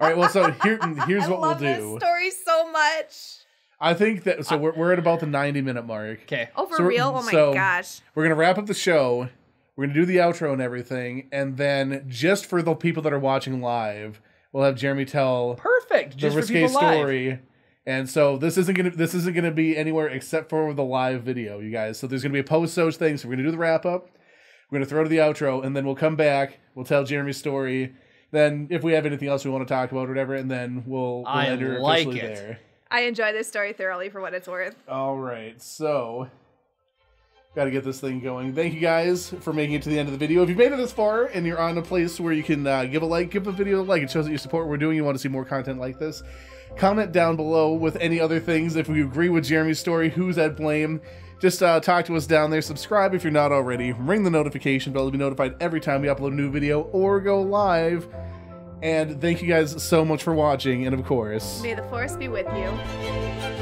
All right. Well, so here's I what we'll love do. this story so much. I think that so we're at about the 90-minute mark. Okay. Oh, for So- real? Oh my so- gosh. We're gonna wrap up the show. We're gonna do the outro and everything, and then just for the people that are watching live, we'll have Jeremy tell Perfect. the Just for risque people live. story. And so this isn't gonna be anywhere except for the live video, you guys. So there's gonna be a post-Soch thing. So we're gonna do the wrap up. We're gonna throw to the outro, and then we'll come back. We'll tell Jeremy's story. Then if we have anything else we want to talk about, or whatever, and then we'll I end her like officially it. there. I enjoy this story thoroughly for what it's worth. All right, so got to get this thing going. Thank you guys for making it to the end of the video. If you've made it this far and you're on a place where you can give a video a like, it shows that you support what we're doing. You want to see more content like this. Comment down below with any other things. If you agree with Jeremy's story, who's at blame? Just talk to us down there. Subscribe if you're not already. Ring the notification bell to be notified every time we upload a new video or go live. And thank you guys so much for watching. And of course, May the force be with you.